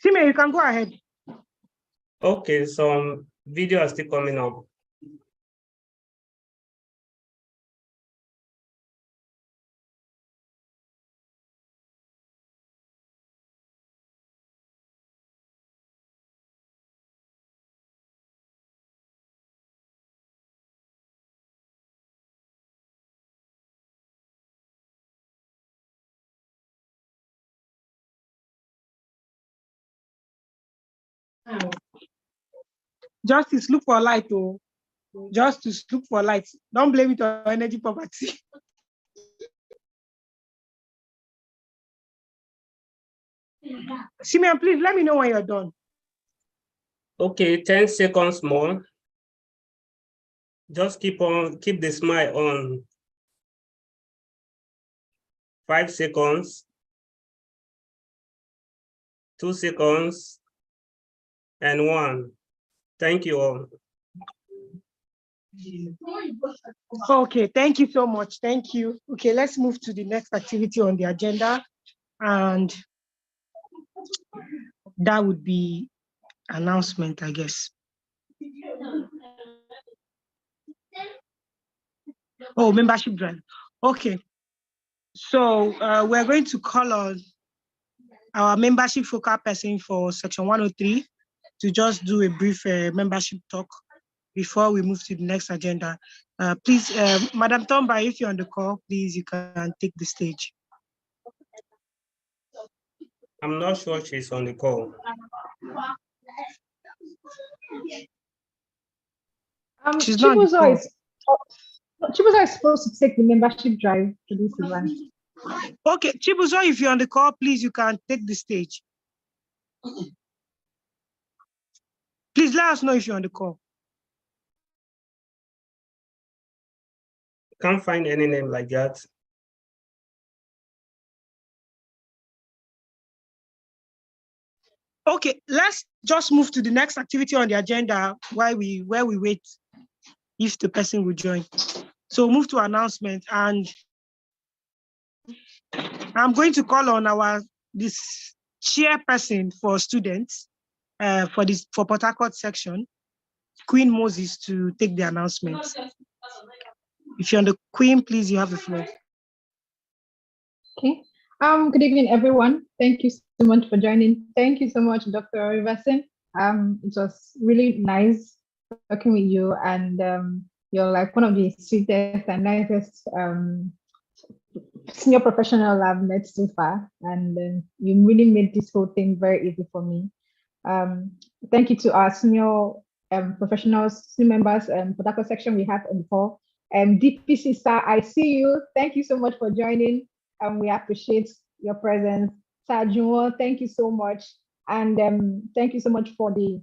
Sime, you can go ahead. Okay, so video is still coming up. Justice, look for light, oh. Justice, look for light. Don't blame it on energy poverty. Simeon, please let me know when you're done. Okay, 10 seconds more. Just keep the smile on. 5 seconds. 2 seconds. And 1. Thank you all. Okay, thank you so much. Thank you. Okay, let's move to the next activity on the agenda. And that would be announcement, I guess. Oh, membership drive. Okay. So we're going to call on our membership focal person for section 103 to just do a brief membership talk before we move to the next agenda. Please, Madam Tomba, if you're on the call, please, you can take the stage. I'm not sure she's on the call. She's not on the call. Chibuzo is supposed to take the membership drive to this event. Okay, Chibuzo, if you're on the call, please, you can take the stage. Please let us know if you're on the call. Can't find any name like that. Okay, let's just move to the next activity on the agenda while we wait if the person will join. So move to announcement, and I'm going to call on this chairperson for students for Port Harcourt section, Queen Moses, to take the announcement. If you're on the Queen, please, you have the floor. Okay. Good evening, everyone. Thank you so much for joining. Thank you so much, Dr. Riverson. It was really nice working with you, and you're like one of the sweetest and nicest senior professional I've met so far, and you really made this whole thing very easy for me. Thank you to our senior professionals, senior members, for that section we had on the call. DPC sir, I see you. Thank you so much for joining. We appreciate your presence. Sir Junwo, thank you so much. And thank you so much for the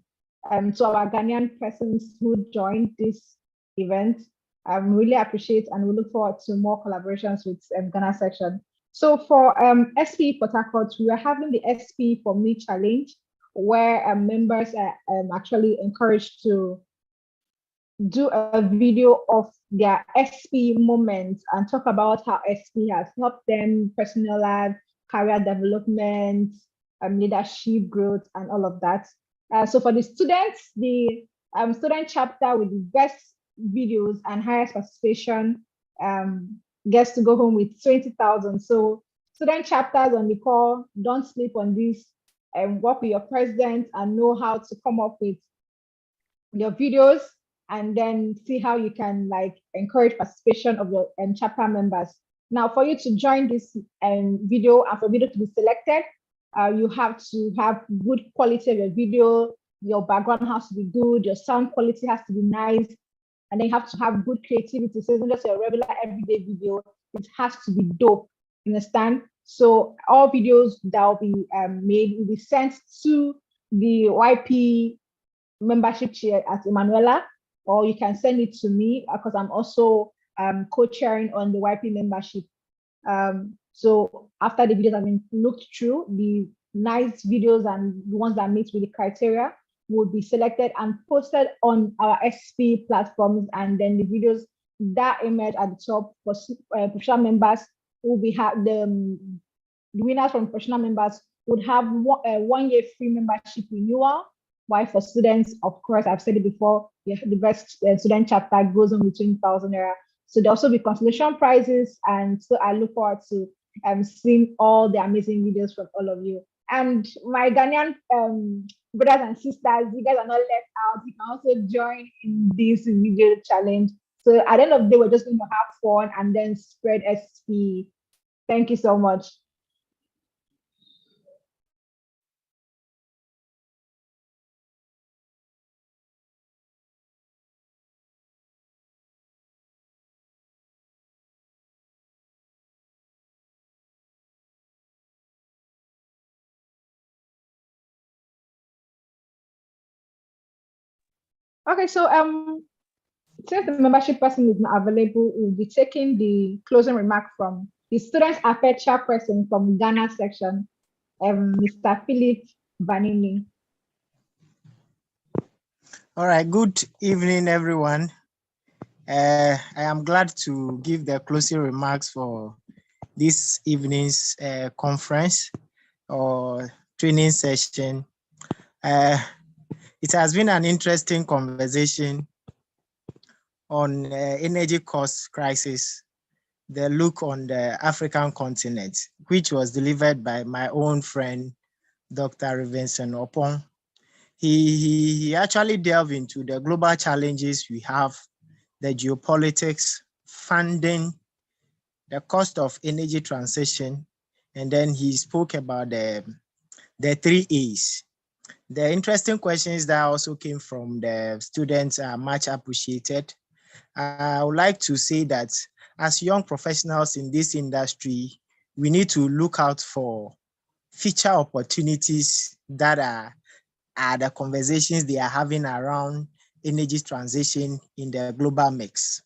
to our Ghanaian persons who joined this event. Really appreciate, and we look forward to more collaborations with Ghana section. So for SP Port Harcourt, we are having the SP for Me Challenge, where members are actually encouraged to do a video of their SP moments and talk about how SP has helped them personal life, career development, leadership growth, and all of that. So for the students, the student chapter with the best videos and highest participation gets to go home with 20,000. So student chapters on the call, don't sleep on this, and work with your president and know how to come up with your videos, and then see how you can like encourage participation of your chapter members. Now, for you to join this video and for video to be selected, you have to have good quality of your video, your background has to be good, your sound quality has to be nice, and then you have to have good creativity. So it's not just your regular everyday video, it has to be dope, understand? So all videos that will be made will be sent to the YP membership chair at Emanuela, or you can send it to me because I'm also co-chairing on the YP membership. So after the videos have been looked through, the nice videos and the ones that meet with the criteria will be selected and posted on our SP platforms, and then the videos that emerge at the top for professional members will be the winners from professional members would have a 1 year free membership renewal. While for students, of course, I've said it before, the best student chapter goes on with 20,000 naira. So there'll also be consolation prizes, and so I look forward to seeing all the amazing videos from all of you. And my Ghanaian brothers and sisters, you guys are not left out. You can also join in this video challenge. So at the end of the day, we're just going to have fun and then spread SP. Thank you so much. Okay, so since the membership person is not available, we'll be taking the closing remark from the Students Affairs chairperson from Ghana section, Mr. Philip Banini. All right, good evening, everyone. I am glad to give the closing remarks for this evening's conference or training session It has been an interesting conversation on energy cost crisis, the look on the African continent, which was delivered by my own friend, Dr. Rivenson Opong. He actually delved into the global challenges we have, the geopolitics, funding, the cost of energy transition, and then he spoke about the 3 A's. The interesting questions that also came from the students are much appreciated. I would like to say that as young professionals in this industry, we need to look out for future opportunities that are the conversations they are having around energy transition in the global mix.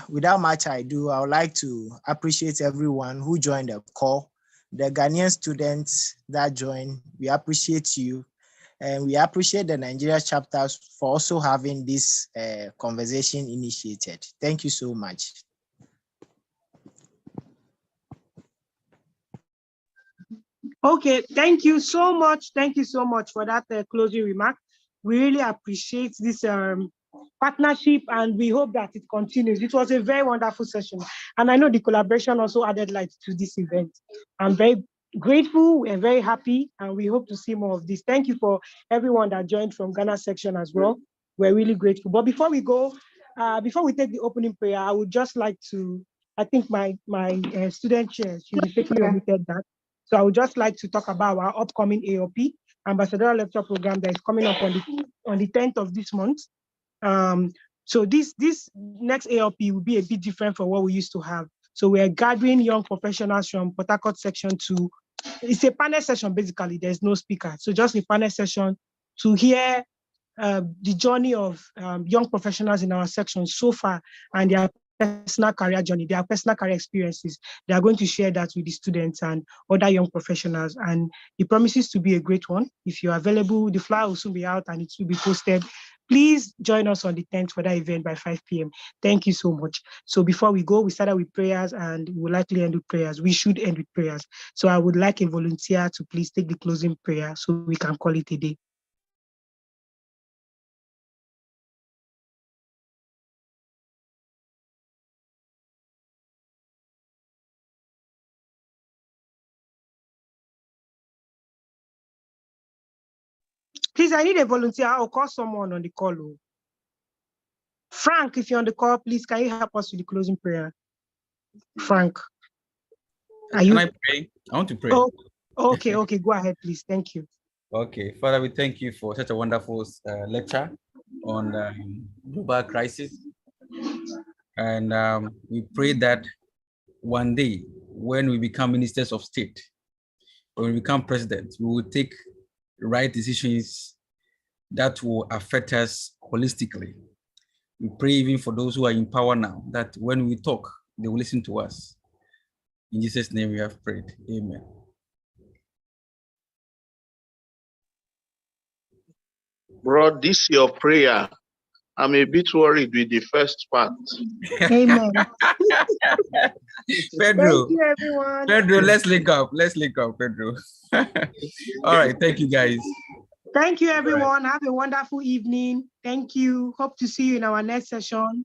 Without much ado, I would like to appreciate everyone who joined the call. The Ghanaian students that joined, we appreciate you. And we appreciate the Nigeria chapters for also having this conversation initiated. Thank you so much. Okay, thank you so much. Thank you so much for that closing remark. We really appreciate this partnership, and we hope that it continues. It was a very wonderful session, and I know the collaboration also added light to this event. I'm very grateful, we're very happy, and we hope to see more of this. Thank you for everyone that joined from Ghana section as well. We're really grateful. But before we go, before we take the opening prayer, I would just like to, I think my student chair, she mistakenly omitted that. So I would just like to talk about our upcoming AOP, Ambassadorial Lecture Program, that is coming up on the 10th of this month. So this next ALP will be a bit different from what we used to have. So we are gathering young professionals from Port Harcourt section to, it's a panel session basically, there's no speaker. So just a panel session to hear the journey of young professionals in our section so far and their personal career journey, their personal career experiences. They are going to share that with the students and other young professionals. And it promises to be a great one. If you're available, the flyer will soon be out and it will be posted. Please join us on the 10th for that event by 5 p.m. Thank you so much. So before we go, we started with prayers and we'll likely end with prayers. We should end with prayers. So I would like a volunteer to please take the closing prayer so we can call it a day. Please, I need a volunteer. I'll call someone on the call. Frank, if you're on the call, please, can you help us with the closing prayer? Frank, are you? Can I pray? I want to pray. Oh, okay, go ahead, please. Thank you. Okay, Father, we thank you for such a wonderful lecture on global crisis. And we pray that one day, when we become ministers of state, when we become president, we will take right decisions that will affect us holistically. We pray even for those who are in power now, that when we talk, they will listen to us. In Jesus' name we have prayed. Amen. Bro, this your prayer. I'm a bit worried with the first part. Amen. Pedro, thank you, everyone. Pedro, let's link up. Let's link up, Pedro. All right, thank you, guys. Thank you, everyone. Have a wonderful evening. Thank you. Hope to see you in our next session.